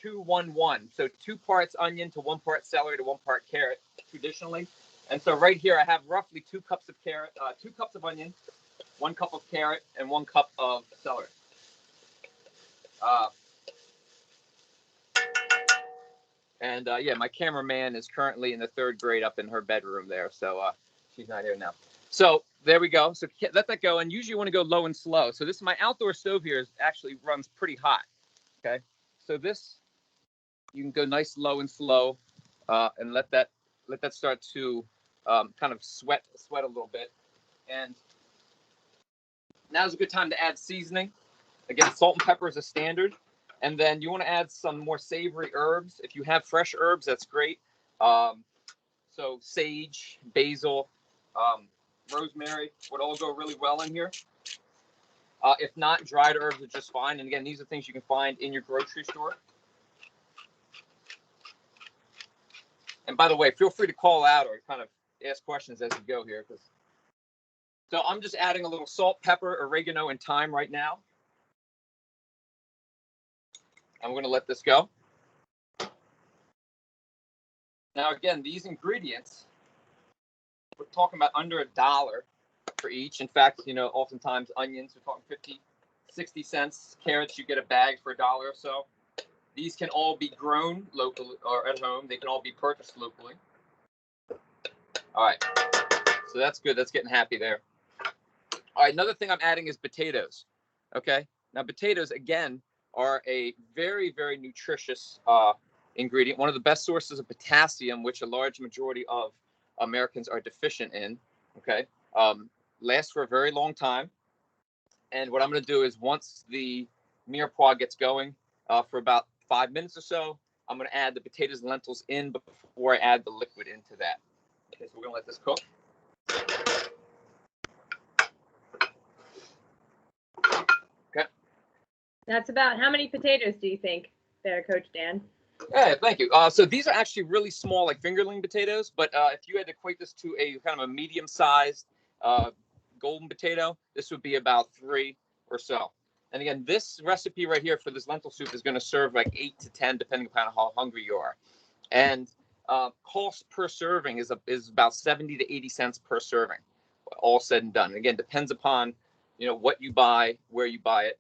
2-1-1. So 2 parts onion to 1 part celery to 1 part carrot traditionally. And so right here I have roughly 2 cups of carrot, 2 cups of onion, 1 cup of carrot, and 1 cup of celery. Yeah, my cameraman is currently in the 3rd grade up in her bedroom there, so she's not here now. So there we go. So let that go, and usually you want to go low and slow. So my outdoor stove here actually runs pretty hot. Okay, so this you can go nice low and slow, and let that start to kind of sweat a little bit. And now's a good time to add seasoning. Again, salt and pepper is a standard. And then you want to add some more savory herbs. If you have fresh herbs, that's great. So sage, basil, rosemary would all go really well in here. If not, dried herbs are just fine. And again, these are things you can find in your grocery store. And by the way, feel free to call out or kind of ask questions as you go here. So I'm just adding a little salt, pepper, oregano, and thyme right now. I'm going to let this go. Now, again, these ingredients, we're talking about under $1 for each. In fact, you know, oftentimes onions, we're talking 50, 60 cents. Carrots, you get a bag for $1 or so. These can all be grown locally or at home. They can all be purchased locally. All right. So that's good. That's getting happy there. All right. Another thing I'm adding is potatoes. Okay. Now, potatoes, again, are a very, very nutritious ingredient. One of the best sources of potassium, which a large majority of Americans are deficient in. Okay. Lasts for a very long time. And what I'm going to do is once the mirepoix gets going for about 5 minutes or so, I'm going to add the potatoes and lentils in before I add the liquid into that. Okay, so we're going to let this cook. Okay. That's about how many potatoes do you think there, Coach Dan? Yeah, thank you. So these are actually really small, like fingerling potatoes. But if you had to equate this to a kind of a medium-sized golden potato, this would be about 3 or so. And again, this recipe right here for this lentil soup is going to serve like 8 to 10, depending upon how hungry you are. And cost per serving is about 70 to 80 cents per serving, all said and done. And again, depends upon what you buy, where you buy it.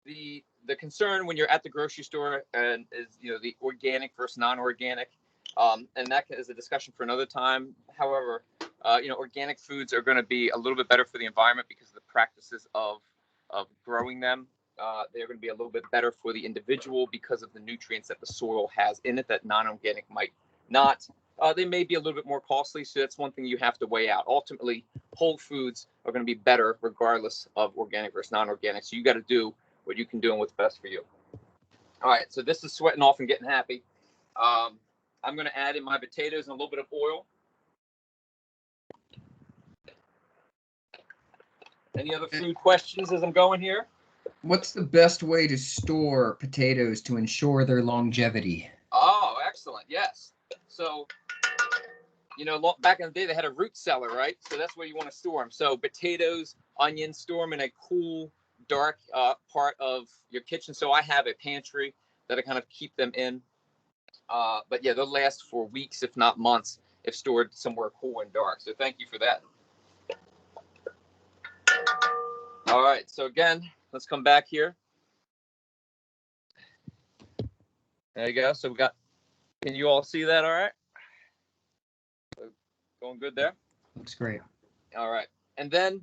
The concern when you're at the grocery store and is the organic versus non-organic, and that is a discussion for another time. However, organic foods are going to be a little bit better for the environment because of the practices of growing them. They're going to be a little bit better for the individual because of the nutrients that the soil has in it that non-organic might not. They may be a little bit more costly, so that's one thing you have to weigh out. Ultimately, whole foods are going to be better regardless of organic versus non-organic. So you got to do what you can do and what's best for you. All right, so this is sweating off and getting happy. I'm going to add in my potatoes and a little bit of oil. Any other food questions as I'm going here? What's the best way to store potatoes to ensure their longevity? Oh, excellent. Yes. So, back in the day, they had a root cellar, right? So that's where you want to store them. So potatoes, onions, store them in a cool, dark part of your kitchen. So I have a pantry that I kind of keep them in. But yeah, they'll last for weeks, if not months, if stored somewhere cool and dark. So thank you for that. All right. So again, let's come back here. There you go. So we got, can you all see that all right? So going good there? Looks great. All right. And then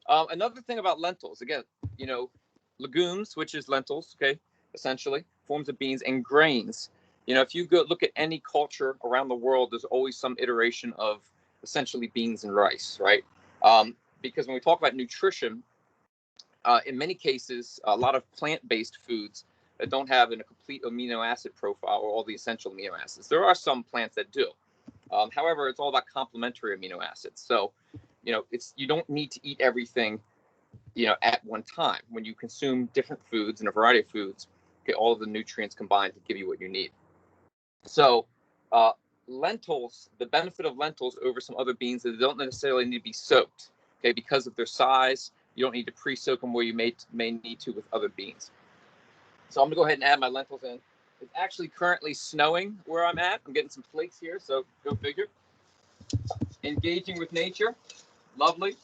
another thing about lentils, again, legumes, which is lentils, okay, essentially, forms of beans, and grains. If you go look at any culture around the world, there's always some iteration of essentially beans and rice, right? Because when we talk about nutrition, in many cases, a lot of plant-based foods that don't have a complete amino acid profile or all the essential amino acids. There are some plants that do. However, it's all about complementary amino acids. So, you don't need to eat everything, at one time. When you consume different foods and a variety of foods, get all of the nutrients combined to give you what you need. So, lentils, the benefit of lentils over some other beans is they don't necessarily need to be soaked, okay, because of their size. You don't need to pre-soak them where you may need to with other beans. So I'm going to go ahead and add my lentils in. It's actually currently snowing where I'm at. I'm getting some flakes here, so go figure. Engaging with nature. Lovely.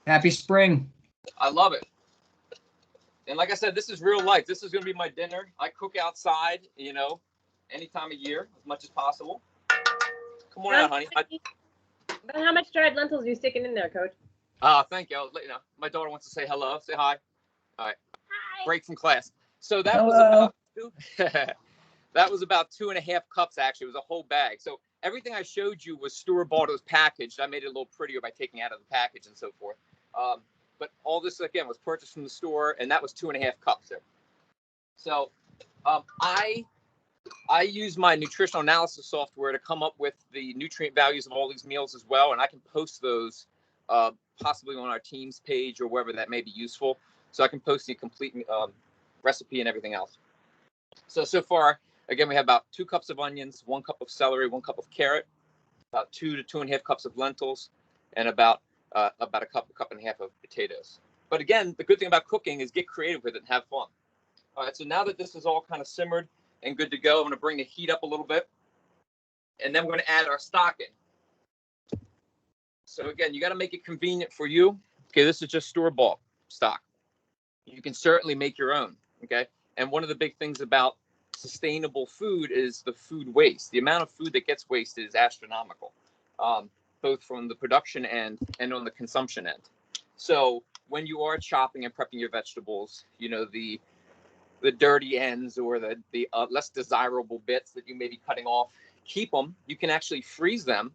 Happy spring. I love it. And like I said, this is real life. This is going to be my dinner. I cook outside, any time of year as much as possible. Come on out, honey. How much dried lentils are you sticking in there, Coach? Thank you. My daughter wants to say hello. Say hi. All right. Hi. Break from class. So that Hello. that was about 2.5 cups, actually. It was a whole bag. So everything I showed you was store-bought. It was packaged. I made it a little prettier by taking out of the package and so forth. But all this, again, was purchased from the store, and that was 2.5 cups there. So I use my nutritional analysis software to come up with the nutrient values of all these meals as well, and I can post those possibly on our Teams page or wherever that may be useful. So I can post the complete recipe and everything else. So far, again, we have about 2 cups of onions, 1 cup of celery, 1 cup of carrot, about 2 to 2.5 cups of lentils, and about a cup and a half of potatoes. But again, the good thing about cooking is get creative with it and have fun. All right, so now that this is all kind of simmered and good to go, I'm going to bring the heat up a little bit, and then we're going to add our stock in. So again, you got to make it convenient for you. Okay, this is just store-bought stock. You can certainly make your own, okay? And one of the big things about sustainable food is the food waste. The amount of food that gets wasted is astronomical. both from the production end and on the consumption end. So when you are chopping and prepping your vegetables, you know, the dirty ends or the less desirable bits that you may be cutting off, keep them. You can actually freeze them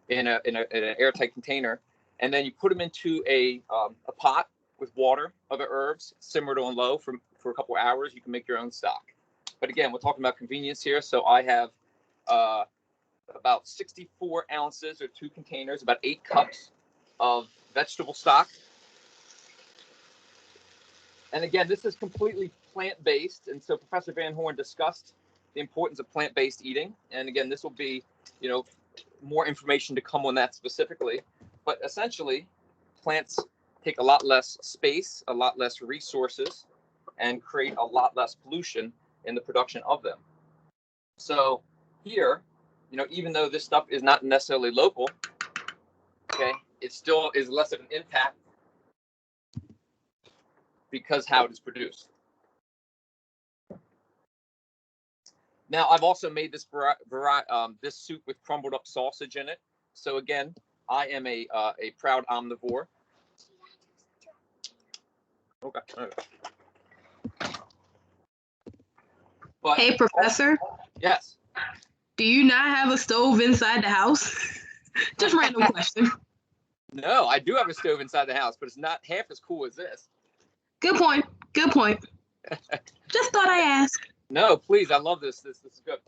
in an airtight container, and then you put them into a pot with water, other herbs, simmered on low for a couple of hours. You can make your own stock. But again, we're talking about convenience here. So I have about 64 ounces or 2 containers, about 8 cups of vegetable stock. And again, this is completely plant-based. And so Professor VanHorn discussed the importance of plant-based eating. And again, this will be, you know, more information to come on that specifically. But essentially, plants take a lot less space, a lot less resources, and create a lot less pollution in the production of them. So here, you know, even though this stuff is not necessarily local, okay, it still is less of an impact because how it is produced. Now, I've also made this this soup with crumbled up sausage in it. So again, I am a proud omnivore. Okay. But, hey, Professor. Yes. Do you not have a stove inside the house? Just random question. No, I do have a stove inside the house, but it's not half as cool as this. Good point. Good point. Just thought I'd ask. No, please. I love this. This is good.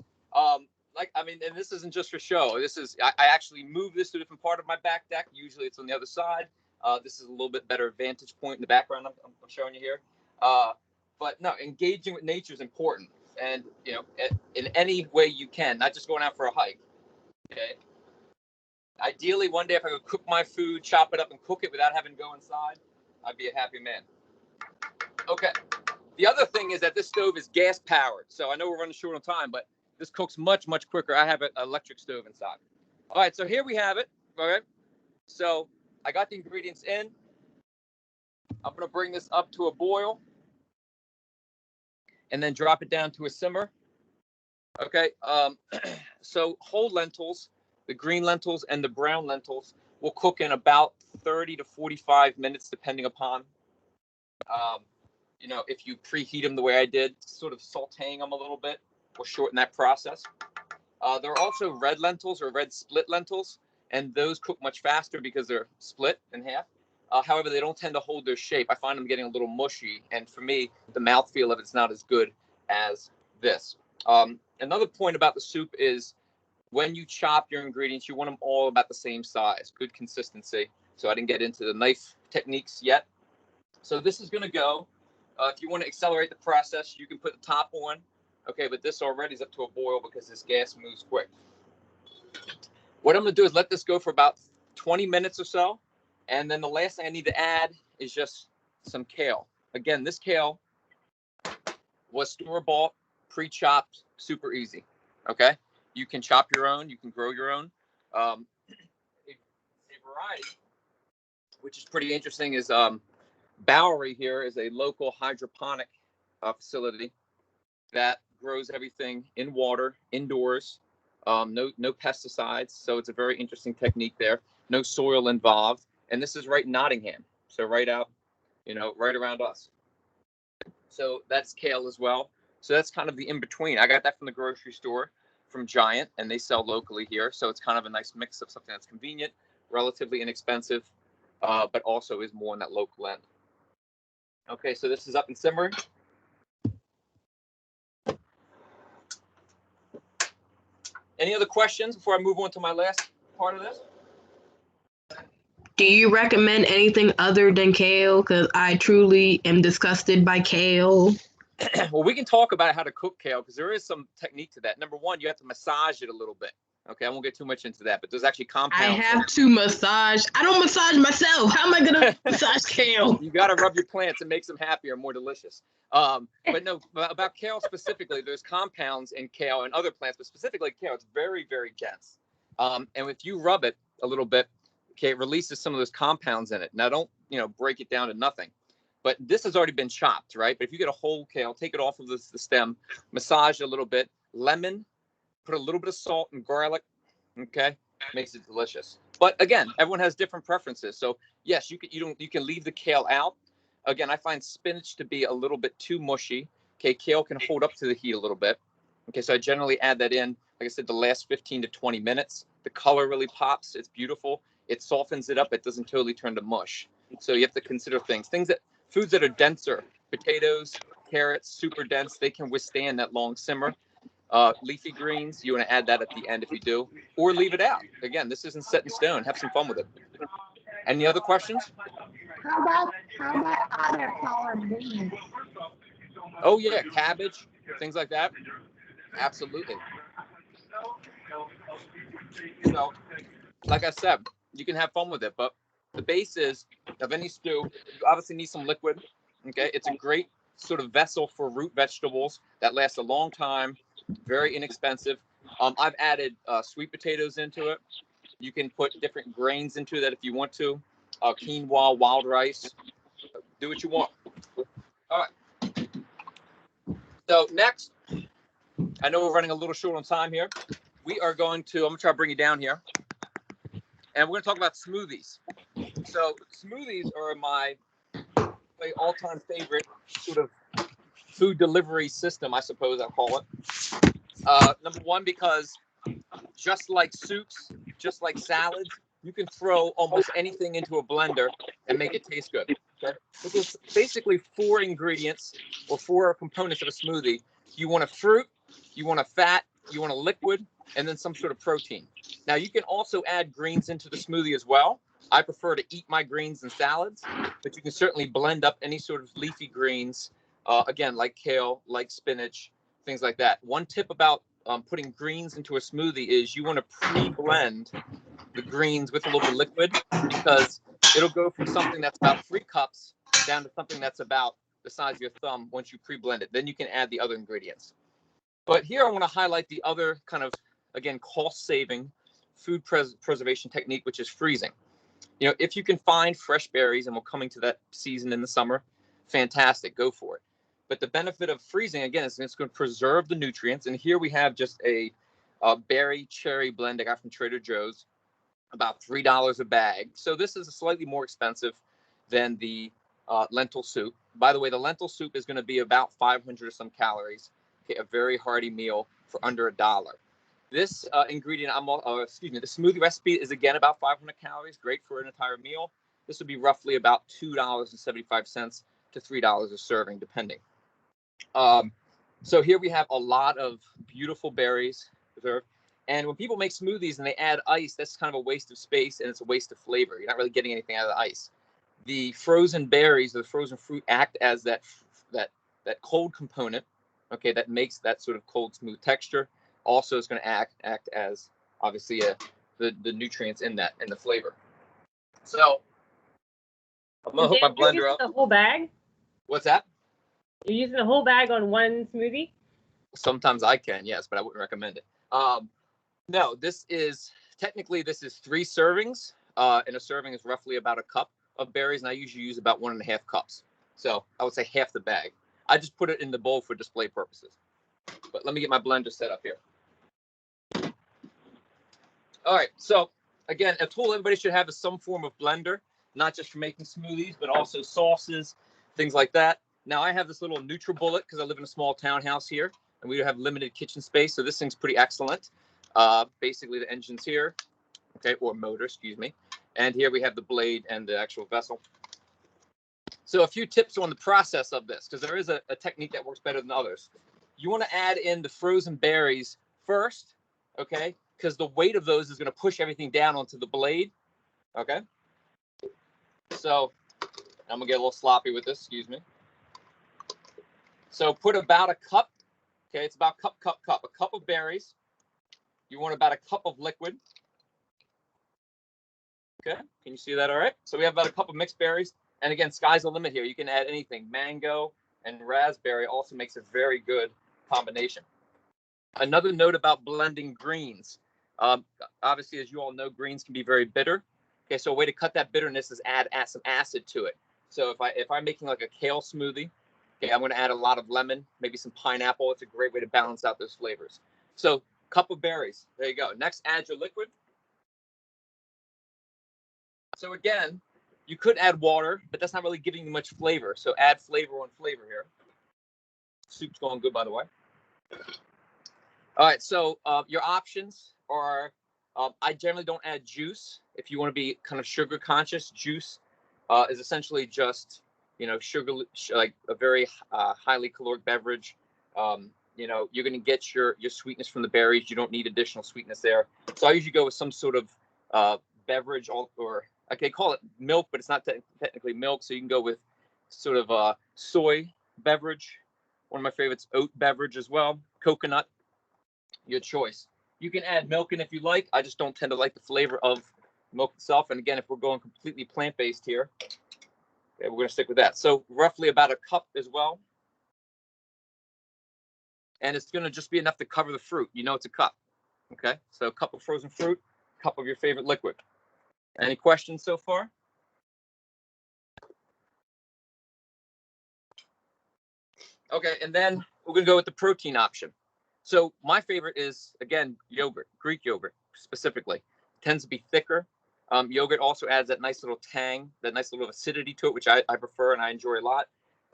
Like, I mean, and this isn't just for show. This is, I actually moved this to a different part of my back deck. Usually it's on the other side. This is a little bit better vantage point in the background I'm showing you here. But no, engaging with nature is important. And, you know, in any way you can, not just going out for a hike. Okay. Ideally, one day if I could cook my food, chop it up and cook it without having to go inside, I'd be a happy man. Okay. The other thing is that this stove is gas powered. So I know we're running short on time, but this cooks much, much quicker. I have an electric stove inside. All right. So here we have it. All right. So I got the ingredients in. I'm going to bring this up to a boil and then drop it down to a simmer. Okay. So whole lentils, the green lentils and the brown lentils will cook in about 30 to 45 minutes, depending upon, you know, if you preheat them the way I did, sort of sauteing them a little bit will shorten that process. There are also red lentils or red split lentils, and those cook much faster because they're split in half. However, they don't tend to hold their shape. I find them getting a little mushy, and for me, the mouthfeel of it's not as good as this. Another point about the soup is when you chop your ingredients, you want them all about the same size, good consistency. So I didn't get into the knife techniques yet. So this is going to go. If you want to accelerate the process, you can put the top on. Okay, but this already is up to a boil because this gas moves quick. What I'm going to do is let this go for about 20 minutes or so. And then the last thing I need to add is just some kale. Again, this kale was store-bought, pre-chopped, super easy. Okay, you can chop your own, you can grow your own. A variety, which is pretty interesting, is Bowery here is a local hydroponic facility that grows everything in water, indoors, no pesticides. So it's a very interesting technique there. No soil involved. And this is right in Nottingham. So right out, you know, right around us. So that's kale as well. So that's kind of the in-between. I got that from the grocery store, from Giant, and they sell locally here. So it's kind of a nice mix of something that's convenient, relatively inexpensive, but also is more on that local end. Okay, so this is up and simmering. Any other questions before I move on to my last part of this? Do you recommend anything other than kale? Because I truly am disgusted by kale. Well, we can talk about how to cook kale because there is some technique to that. Number one, you have to massage it a little bit. Okay, I won't get too much into that, but there's actually compounds. I have to massage. I don't massage myself. How am I going to massage kale? You got to rub your plants. It makes them happier, more delicious. But no, about kale specifically, there's compounds in kale and other plants, but specifically kale, it's very, very dense. And if you rub it a little bit, okay, it releases some of those compounds in it. Now, don't, you know, break it down to nothing. But this has already been chopped, right? But if you get a whole kale, take it off of the stem, massage it a little bit, lemon, put a little bit of salt and garlic, okay? Makes it delicious. But again, everyone has different preferences. So yes, you can leave the kale out. Again, I find spinach to be a little bit too mushy. Okay, kale can hold up to the heat a little bit. Okay, so I generally add that in, like I said, the last 15 to 20 minutes. The color really pops. It's beautiful. It softens it up. It doesn't totally turn to mush. So you have to consider foods that are denser, potatoes, carrots, super dense, they can withstand that long simmer. Leafy greens, you want to add that at the end if you do, or leave it out. Again, this isn't set in stone. Have some fun with it. Any other questions? How about other colored greens? Oh yeah, cabbage, things like that. Absolutely. So, like I said, you can have fun with it, but the base is of any stew, you obviously need some liquid. Okay, it's a great sort of vessel for root vegetables that lasts a long time, very inexpensive. I've added sweet potatoes into it. You can put different grains into that if you want to. Quinoa, wild rice. Do what you want. All right. So next, I know we're running a little short on time here. I'm going to try to bring you down here. And we're going to talk about smoothies. So smoothies are my all-time favorite sort of food delivery system, I suppose I'll call it. Number one, because just like soups, just like salads, you can throw almost anything into a blender and make it taste good. Okay? There's basically 4 ingredients or 4 components of a smoothie. You want a fruit, you want a fat, you want a liquid, and then some sort of protein. Now, you can also add greens into the smoothie as well. I prefer to eat my greens in salads, but you can certainly blend up any sort of leafy greens, again, like kale, like spinach, things like that. One tip about putting greens into a smoothie is you want to pre-blend the greens with a little bit of liquid, because it'll go from something that's about 3 cups down to something that's about the size of your thumb once you pre-blend it. Then you can add the other ingredients. But here I want to highlight the other kind of, again, cost-saving food preservation technique, which is freezing. You know, if you can find fresh berries, and we're coming to that season in the summer, fantastic, go for it. But the benefit of freezing, again, is it's going to preserve the nutrients. And here we have just a berry cherry blend I got from Trader Joe's, about $3 a bag. So this is slightly more expensive than the lentil soup. By the way, the lentil soup is going to be about 500 or some calories. Okay, a very hearty meal for under $1. This ingredient, the smoothie recipe is again about 500 calories, great for an entire meal. This would be roughly about $2.75 to $3 a serving, depending. So here we have a lot of beautiful berries. And when people make smoothies and they add ice, that's kind of a waste of space and it's a waste of flavor. You're not really getting anything out of the ice. The frozen berries, the frozen fruit, act as that cold component, okay, that makes that sort of cold, smooth texture. Also, it's going to act as obviously the nutrients in the flavor. So I'm gonna hook my blender up. The whole bag? What's that? You're using the whole bag on one smoothie? Sometimes I can, yes, but I wouldn't recommend it. No, this is 3 servings, and a serving is roughly about a cup of berries, and I usually use about 1.5 cups. So I would say half the bag. I just put it in the bowl for display purposes. But let me get my blender set up here. All right, so again, a tool everybody should have is some form of blender, not just for making smoothies, but also sauces, things like that. Now I have this little NutriBullet because I live in a small townhouse here, and we have limited kitchen space, so this thing's pretty excellent. Basically, the engine's here, okay, or motor, excuse me. And here we have the blade and the actual vessel. So a few tips on the process of this, because there is a technique that works better than others. You want to add in the frozen berries first, okay, because the weight of those is going to push everything down onto the blade, okay? So I'm going to get a little sloppy with this, excuse me. So put about a cup, okay, it's about cup, a cup of berries. You want about a cup of liquid. Okay, can you see that all right? So we have about a cup of mixed berries. And again, sky's the limit here. You can add anything. Mango and raspberry also makes a very good combination. Another note about blending greens. Obviously, as you all know, greens can be very bitter. Okay, so a way to cut that bitterness is add some acid to it. So if I'm making like a kale smoothie, okay, I'm going to add a lot of lemon, maybe some pineapple. It's a great way to balance out those flavors. So cup of berries. There you go. Next, add your liquid. So again, you could add water, but that's not really giving you much flavor. So add flavor on flavor here. Soup's going good, by the way. All right, so your options are, I generally don't add juice. If you want to be kind of sugar conscious, juice is essentially just, you know, sugar, like a very highly caloric beverage. You know, you're going to get your sweetness from the berries. You don't need additional sweetness there. So I usually go with some sort of beverage, or okay, call it milk, but it's not technically milk. So you can go with sort of a soy beverage. One of my favorites, oat beverage as well, coconut, your choice. You can add milk in if you like. I just don't tend to like the flavor of milk itself. And again, if we're going completely plant-based here, okay, we're going to stick with that. So roughly about a cup as well. And it's going to just be enough to cover the fruit. You know it's a cup. Okay, so a cup of frozen fruit, a cup of your favorite liquid. Any questions so far? Okay, and then we're going to go with the protein option. So my favorite is, again, yogurt, Greek yogurt specifically. It tends to be thicker. Yogurt also adds that nice little tang, that nice little acidity to it, which I prefer and I enjoy a lot.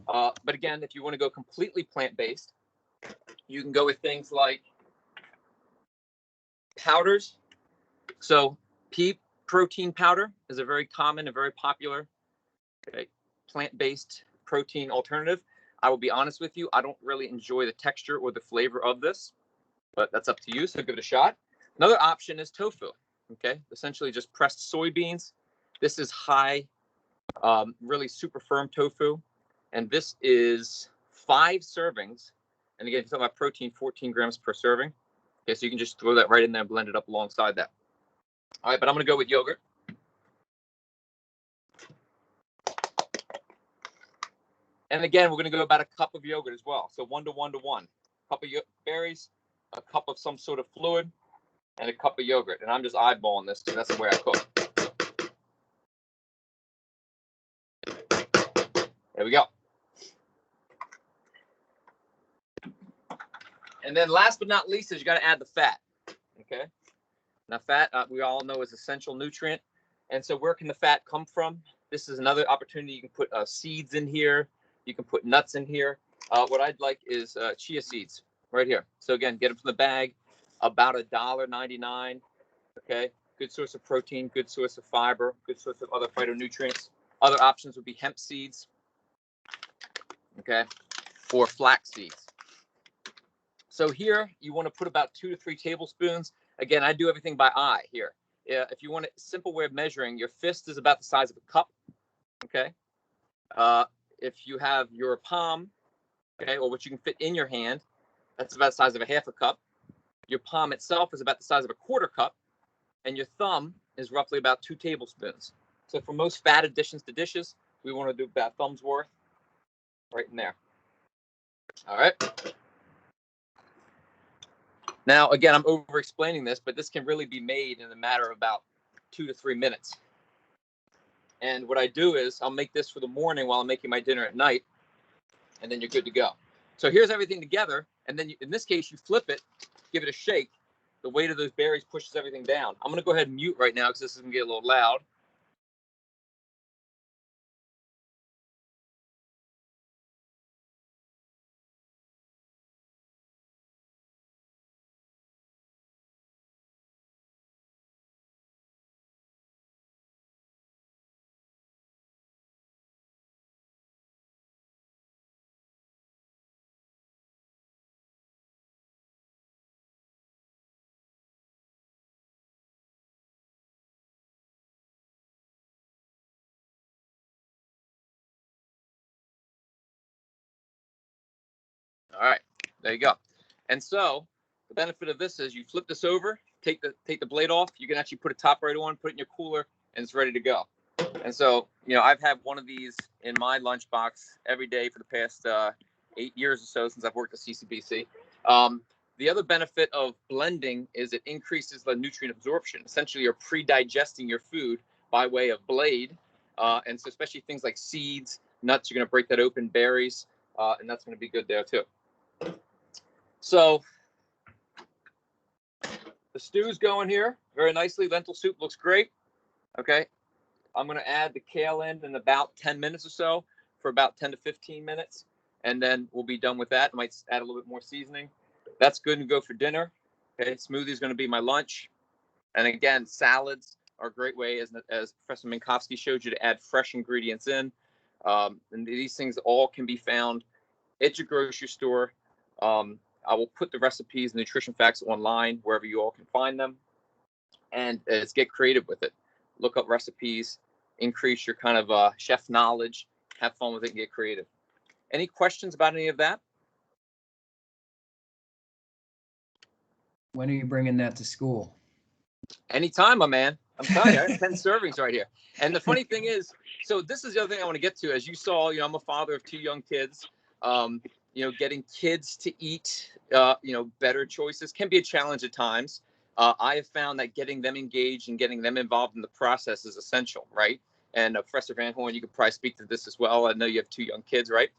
But again, if you want to go completely plant-based, you can go with things like powders. So pea protein powder is a very common and very popular plant-based protein alternative. I will be honest with you, I don't really enjoy the texture or the flavor of this, but that's up to you, so give it a shot. Another option is tofu, okay? Essentially just pressed soybeans. This is high, really super firm tofu, and this is 5 servings. And again, if you're talking about protein, 14 grams per serving. Okay, so you can just throw that right in there and blend it up alongside that. All right, but I'm gonna go with yogurt. And again, we're going to go about a cup of yogurt as well. So 1 to 1 to 1. Cup of berries, a cup of some sort of fluid, and a cup of yogurt. And I'm just eyeballing this because that's the way I cook. There we go. And then last but not least is you got to add the fat. Okay. Now fat, we all know is essential nutrient. And so where can the fat come from? This is another opportunity. You can put seeds in here. You can put nuts in here. What I'd like is chia seeds right here. So again, get them from the bag, about $1.99. Okay, good source of protein, good source of fiber, good source of other phytonutrients. Other options would be hemp seeds, okay, or flax seeds. So here you want to put about 2 to 3 tablespoons. Again, I do everything by eye here. If you want a simple way of measuring, your fist is about the size of a cup. Okay. If you have your palm, okay, or what you can fit in your hand, that's about the size of a half a cup. Your palm itself is about the size of a quarter cup, and your thumb is roughly about 2 tablespoons. So for most fat additions to dishes, we want to do about thumb's worth right in there. All right. Now, again, I'm over explaining this, but this can really be made in a matter of about 2 to 3 minutes. And what I do is I'll make this for the morning while I'm making my dinner at night, and then you're good to go. So here's everything together, and then in this case, you flip it, give it a shake. The weight of those berries pushes everything down. I'm going to go ahead and mute right now because this is going to get a little loud. All right, there you go. And so the benefit of this is you flip this over, take the blade off. You can actually put a top right on, put it in your cooler, and it's ready to go. And so, you know, I've had one of these in my lunchbox every day for the past 8 years or so since I've worked at CCBC. The other benefit of blending is it increases the nutrient absorption. Essentially, you're pre-digesting your food by way of blade. And so especially things like seeds, nuts, you're going to break that open, berries, and that's going to be good there too. So the stew's going here very nicely. Lentil soup looks great. Okay. I'm going to add the kale in about 10 minutes or so, for about 10 to 15 minutes. And then we'll be done with that. I might add a little bit more seasoning. That's good to go for dinner. Okay, smoothie is going to be my lunch. And again, salads are a great way, as Professor Minkovsky showed you, to add fresh ingredients in. And these things all can be found at your grocery store. I will put the recipes and nutrition facts online wherever you all can find them. And let's get creative with it. Look up recipes, increase your kind of chef knowledge, have fun with it, and get creative. Any questions about any of that? When are you bringing that to school? Anytime, my man. I'm telling you, I have 10 servings right here. And the funny thing is, so this is the other thing I want to get to. As you saw, I'm a father of 2 young kids. Getting kids to eat, better choices can be a challenge at times. I have found that getting them engaged and getting them involved in the process is essential, right? And Professor VanHorn, you could probably speak to this as well. I know you have 2 young kids, right?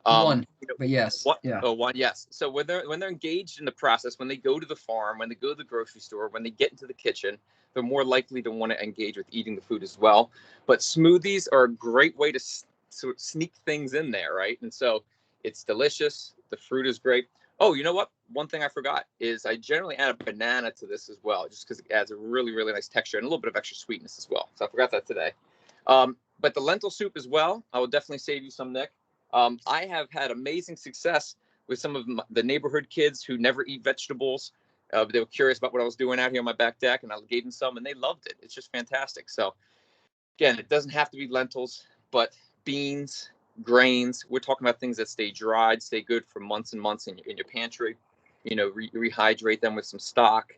One, but yes. Yeah. Oh, one, yes. So when they're engaged in the process, when they go to the farm, when they go to the grocery store, when they get into the kitchen, they're more likely to want to engage with eating the food as well. But smoothies are a great way to sort of sneak things in there, right? And so it's delicious. The fruit is great. Oh, you know what? One thing I forgot is I generally add a banana to this as well, just because it adds a really, really nice texture and a little bit of extra sweetness as well. So I forgot that today. But the lentil soup as well, I will definitely save you some, Nick. I have had amazing success with some of the neighborhood kids who never eat vegetables. They were curious about what I was doing out here on my back deck, and I gave them some, and they loved it. It's just fantastic. So, again, it doesn't have to be lentils, but beans, grains. We're talking about things that stay dried, stay good for months and months in your pantry. Rehydrate them with some stock.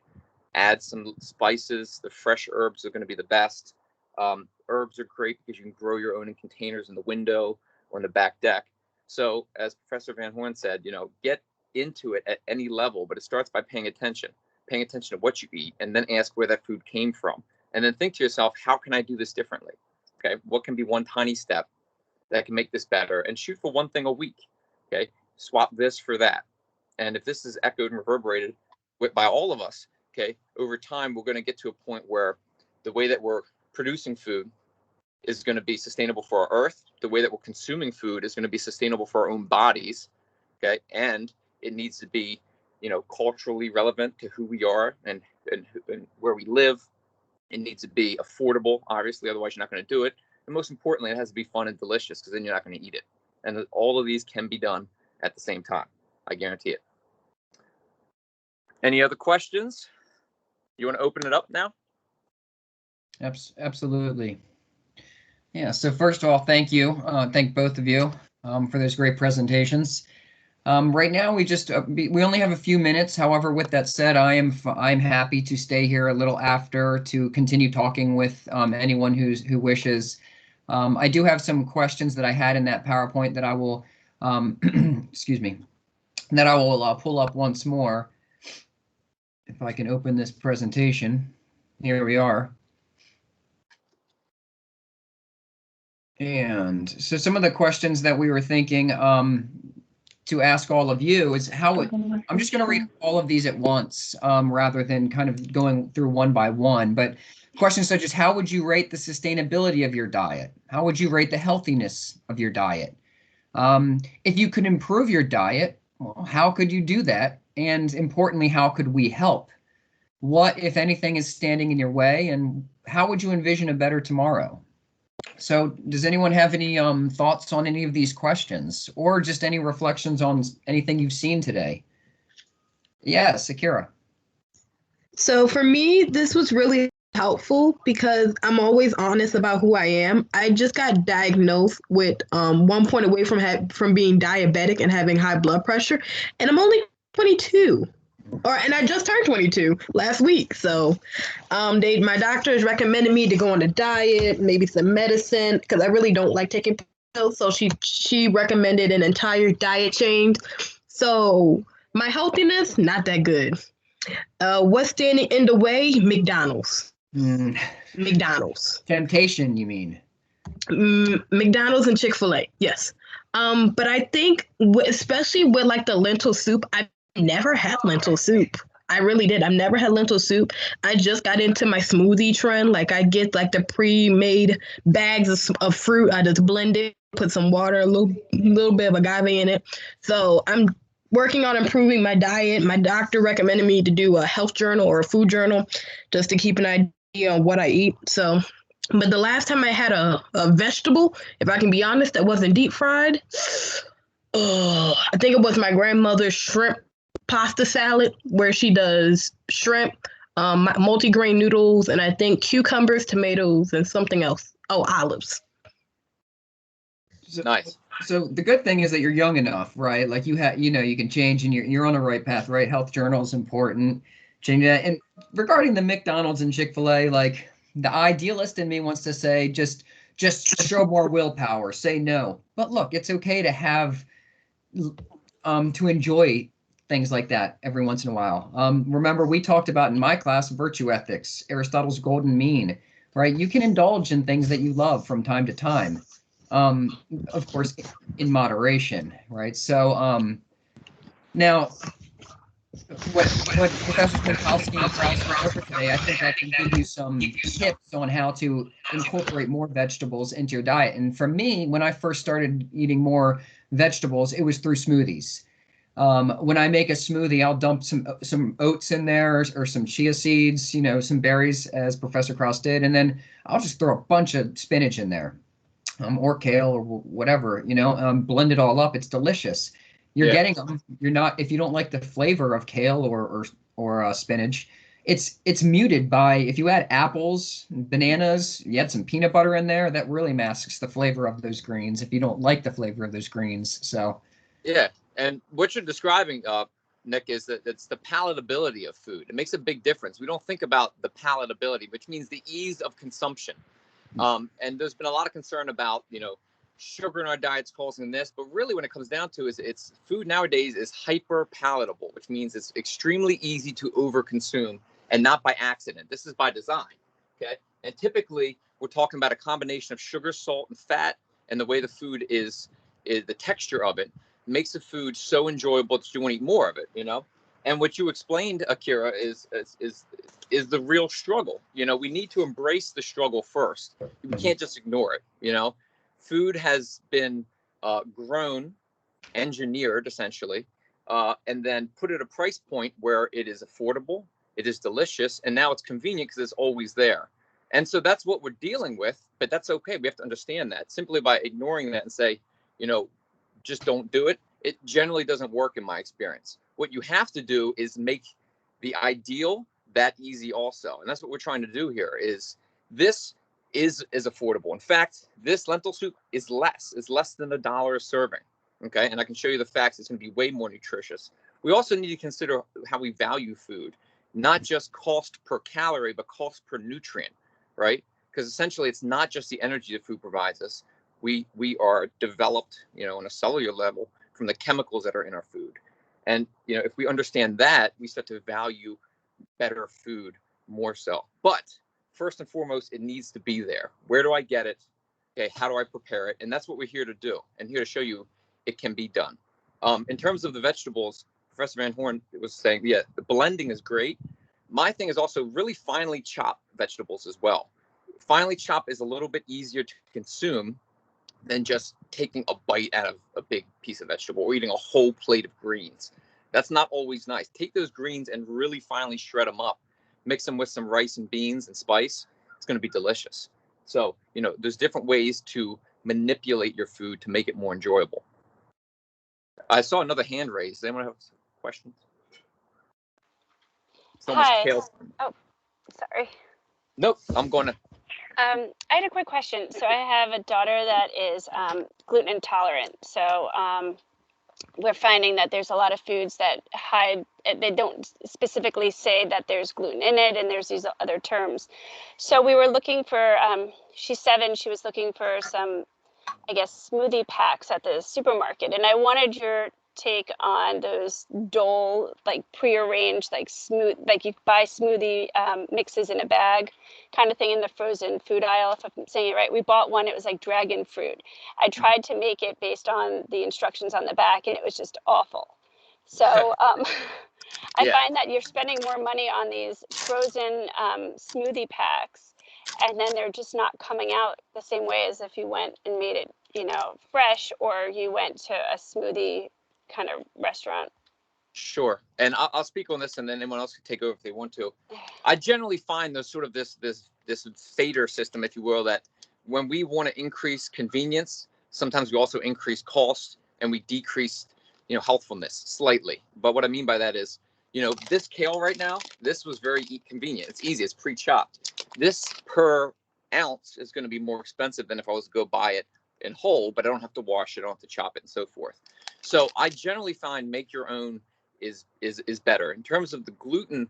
Add some spices. The fresh herbs are going to be the best. Herbs are great because you can grow your own in containers in the window or in the back deck. So as Professor VanHorn said, get into it at any level, but it starts by paying attention to what you eat, and then ask where that food came from. And then think to yourself, how can I do this differently? Okay, what can be one tiny step that can make this better? And shoot for one thing a week. Okay, swap this for that. And if this is echoed and reverberated by all of us, okay, over time, we're going to get to a point where the way that we're producing food is going to be sustainable for our earth. The way that we're consuming food is going to be sustainable for our own bodies. Okay, and it needs to be, culturally relevant to who we are and where we live. It needs to be affordable, obviously, otherwise you're not going to do it. And most importantly, it has to be fun and delicious, because then you're not going to eat it. And all of these can be done at the same time. I guarantee it. Any other questions? You want to open it up now? Absolutely. Yeah, so first of all, thank you. Thank both of you for those great presentations. Right now, we only have a few minutes. However, with that said, I'm happy to stay here a little after to continue talking with anyone who wishes. I do have some questions that I had in that PowerPoint that I will, excuse me, that I will pull up once more. If I can open this presentation, here we are. And so some of the questions that we were thinking to ask all of you is I'm just going to read all of these at once rather than kind of going through one by one. But questions such as, how would you rate the sustainability of your diet? How would you rate the healthiness of your diet? If you could improve your diet, well, how could you do that? And importantly, how could we help? What, if anything, is standing in your way? And how would you envision a better tomorrow? So does anyone have any thoughts on any of these questions, or just any reflections on anything you've seen today? Yes, Akira. So for me, this was really helpful because I'm always honest about who I am. I just got diagnosed with 1 point away from being diabetic and having high blood pressure, and I'm only 22. And I just turned 22 last week. So my doctors recommended me to go on a diet, maybe some medicine, because I really don't like taking pills. So she recommended an entire diet change. So my healthiness, not that good. What's standing in the way? McDonald's. McDonald's. Temptation, you mean? McDonald's and Chick-fil-A, yes. But I think, especially with like the lentil soup, I've never had lentil soup. I really did. I've never had lentil soup. I just got into my smoothie trend. Like I get like the pre-made bags of fruit. I just blend it, put some water, a little bit of agave in it. So I'm working on improving my diet. My doctor recommended me to do a health journal or a food journal just to keep an idea on what I eat. So, but the last time I had a vegetable, if I can be honest, that wasn't deep fried, I think it was my grandmother's shrimp pasta salad, where she does shrimp, multigrain noodles, and I think cucumbers, tomatoes, and something else. Oh, olives. Nice. So the good thing is that you're young enough, right? Like you can change, and you're on the right path, right? Health journal is important. Change that. And regarding the McDonald's and Chick-fil-A, like the idealist in me wants to say, just show more willpower, say no. But look, it's okay to have, to enjoy things like that every once in a while. Remember, we talked about in my class virtue ethics, Aristotle's golden mean, right? You can indulge in things that you love from time to time. Of course, in moderation, right? So now, what Professors Minkovsky and Krausz went over today, I think I can give you some tips on how to incorporate more vegetables into your diet. And for me, when I first started eating more vegetables, it was through smoothies. When I make a smoothie, I'll dump some oats in there or some chia seeds, some berries, as Professor Krausz did, and then I'll just throw a bunch of spinach in there. Or kale or whatever, blend it all up. It's delicious. You're getting them. You're not, if you don't like the flavor of kale or spinach, it's muted by, if you add apples, bananas, you add some peanut butter in there, that really masks the flavor of those greens if you don't like the flavor of those greens. So yeah, and what you're describing, Nick, is that it's the palatability of food. It makes a big difference. We don't think about the palatability, which means the ease of consumption. And there's been a lot of concern about, sugar in our diets causing this, but really when it comes down to it's food nowadays is hyper palatable, which means it's extremely easy to overconsume and not by accident. This is by design. Okay. And typically we're talking about a combination of sugar, salt, and fat, and the way the food is the texture of it makes the food so enjoyable that you want to eat more of it, And what you explained, Akira, is the real struggle. We need to embrace the struggle first. We can't just ignore it. Food has been grown, engineered essentially, and then put at a price point where it is affordable, it is delicious, and now it's convenient because it's always there. And so that's what we're dealing with, but that's okay. We have to understand that. Simply by ignoring that and say, just don't do it, it generally doesn't work in my experience. What you have to do is make the ideal that easy also. And that's what we're trying to do here is this is affordable. In fact, this lentil soup is less than $1 a serving. Okay. And I can show you the facts. It's going to be way more nutritious. We also need to consider how we value food, not just cost per calorie, but cost per nutrient, right? Because essentially it's not just the energy that food provides us. We are developed, on a cellular level from the chemicals that are in our food. And, if we understand that, we start to value better food more so. But first and foremost, it needs to be there. Where do I get it? Okay, how do I prepare it? And that's what we're here to do. And here to show you it can be done. In terms of the vegetables, Professor VanHorn was saying, the blending is great. My thing is also really finely chop vegetables as well. Finely chop is a little bit easier to consume than just taking a bite out of a big piece of vegetable or eating a whole plate of greens. That's not always nice. Take those greens and really finely shred them up. Mix them with some rice and beans and spice. It's going to be delicious. So, there's different ways to manipulate your food to make it more enjoyable. I saw another hand raised. Does anyone have questions? Hi. Oh, sorry. Nope, I'm going to. I had a quick question. So I have a daughter that is gluten intolerant. So we're finding that there's a lot of foods that they don't specifically say that there's gluten in it, and there's these other terms. So we were looking for, she's 7, she was looking for some, I guess, smoothie packs at the supermarket. And I wanted your take on those Dole, like prearranged, like smooth, like you buy smoothie mixes in a bag kind of thing in the frozen food aisle, if I'm saying it right. We bought one, it was like dragon fruit. I tried to make it based on the instructions on the back and it was just awful. So I Yeah. find that you're spending more money on these frozen smoothie packs, and then they're just not coming out the same way as if you went and made it, you know, fresh, or you went to a smoothie kind of restaurant. Sure. And I'll speak on this, and then anyone else can take over if they want to. I generally find there's sort of this fader system, if you will, that when we want to increase convenience, sometimes we also increase cost and we decrease, you know, healthfulness slightly. But what I mean by that is, you know, this kale right now, this was very convenient. It's easy. It's pre-chopped. This per ounce is going to be more expensive than if I was to go buy it in whole, but I don't have to wash it, I don't have to chop it and so forth. So I generally find make your own is better. In terms of the gluten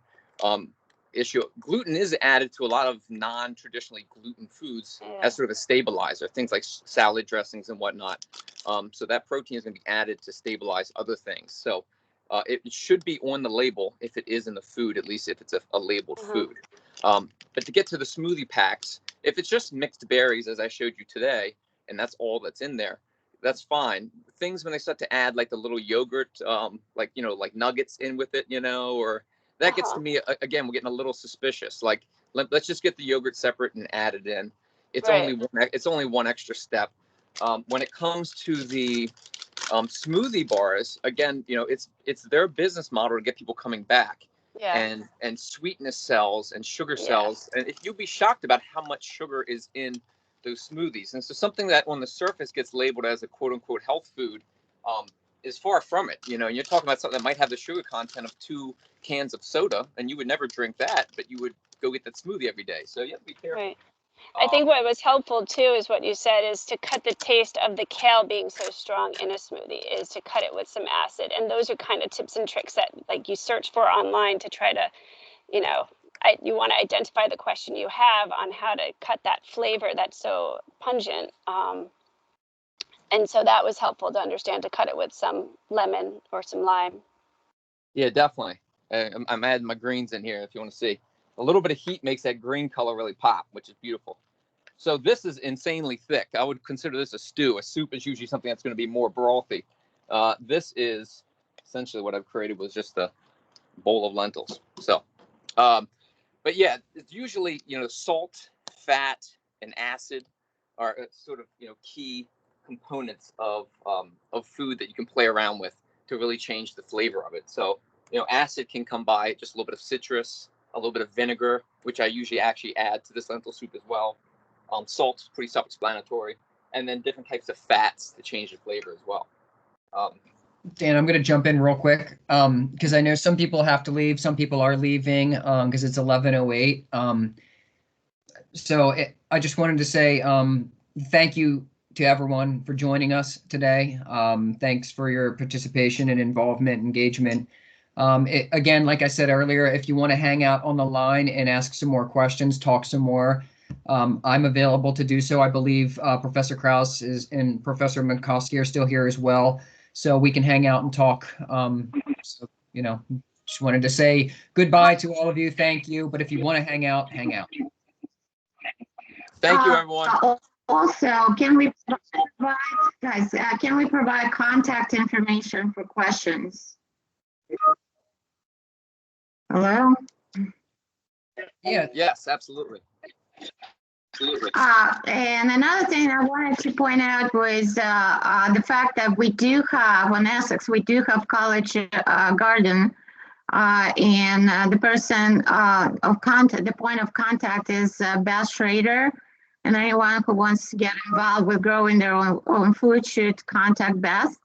issue, gluten is added to a lot of non-traditionally gluten foods as sort of a stabilizer, things like salad dressings and whatnot. So that protein is going to be added to stabilize other things. So it should be on the label if it is in the food, at least if it's a labeled food. But to get to the smoothie packs, if it's just mixed berries, as I showed you today, and that's all that's in there, that's fine. Things when they start to add like the little yogurt, like, you know, like nuggets in with it, you know, or that gets to me, again, we're getting a little suspicious. Like, let's just get the yogurt separate and add it in. It's only one extra step. When it comes to the smoothie bars, again, you know, it's their business model to get people coming back. Yeah. And sweetness sells and sugar sells. And if you'll be shocked about how much sugar is in those smoothies. And so something that on the surface gets labeled as a quote unquote health food is far from it. You know, and you're talking about something that might have the sugar content of 2 cans of soda, and you would never drink that, but you would go get that smoothie every day. So you have to be careful. Right. I think what was helpful too is what you said is to cut the taste of the kale being so strong in a smoothie is to cut it with some acid. And those are kind of tips and tricks that like you search for online to try to, you know, you want to identify the question you have on how to cut that flavor that's so pungent. And so that was helpful to understand, to cut it with some lemon or some lime. Yeah, definitely. I'm adding my greens in here if you want to see. A little bit of heat makes that green color really pop, which is beautiful. So this is insanely thick. I would consider this a stew. A soup is usually something that's going to be more brothy. This is essentially what I've created was just a bowl of lentils. So, but yeah, it's usually, you know, salt, fat, and acid are sort of, you know, key components of food that you can play around with to really change the flavor of it. So, you know, acid can come by just a little bit of citrus, a little bit of vinegar, which I usually actually add to this lentil soup as well. Salt is pretty self-explanatory, and then different types of fats to change the flavor as well. Dan, I'm going to jump in real quick because I know some people have to leave. Some people are leaving because it's 11:08. I just wanted to say thank you to everyone for joining us today. Thanks for your participation and involvement, engagement. Again, like I said earlier, if you want to hang out on the line and ask some more questions, talk some more, I'm available to do so. I believe Professor Krausz and Professor Minkovsky are still here as well, so we can hang out and talk. So, you know, just wanted to say goodbye to all of you. Thank you. But if you want to hang out, hang out. Thank you, everyone. Also, can we provide contact information for questions? Hello? Yeah. Yes, absolutely. And another thing I wanted to point out was the fact that we do have, on Essex, we do have College Garden, and the person of contact, the point of contact is Beth Schrader, and anyone who wants to get involved with growing their own food should contact Beth.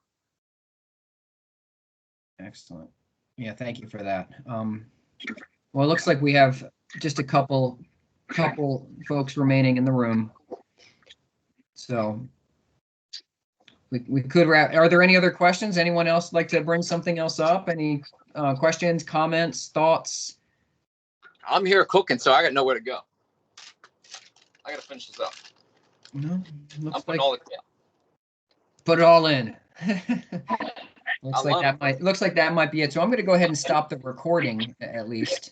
Excellent. Yeah, thank you for that. Well, it looks like we have just a couple folks remaining in the room. So we could wrap. Are there any other questions? Anyone else like to bring something else up? Any questions, comments, thoughts? I'm here cooking, so I got nowhere to go. I got to finish this up. No, I'm putting all the kale. Put it all in. Looks like that might be it. So I'm going to go ahead and stop the recording at least.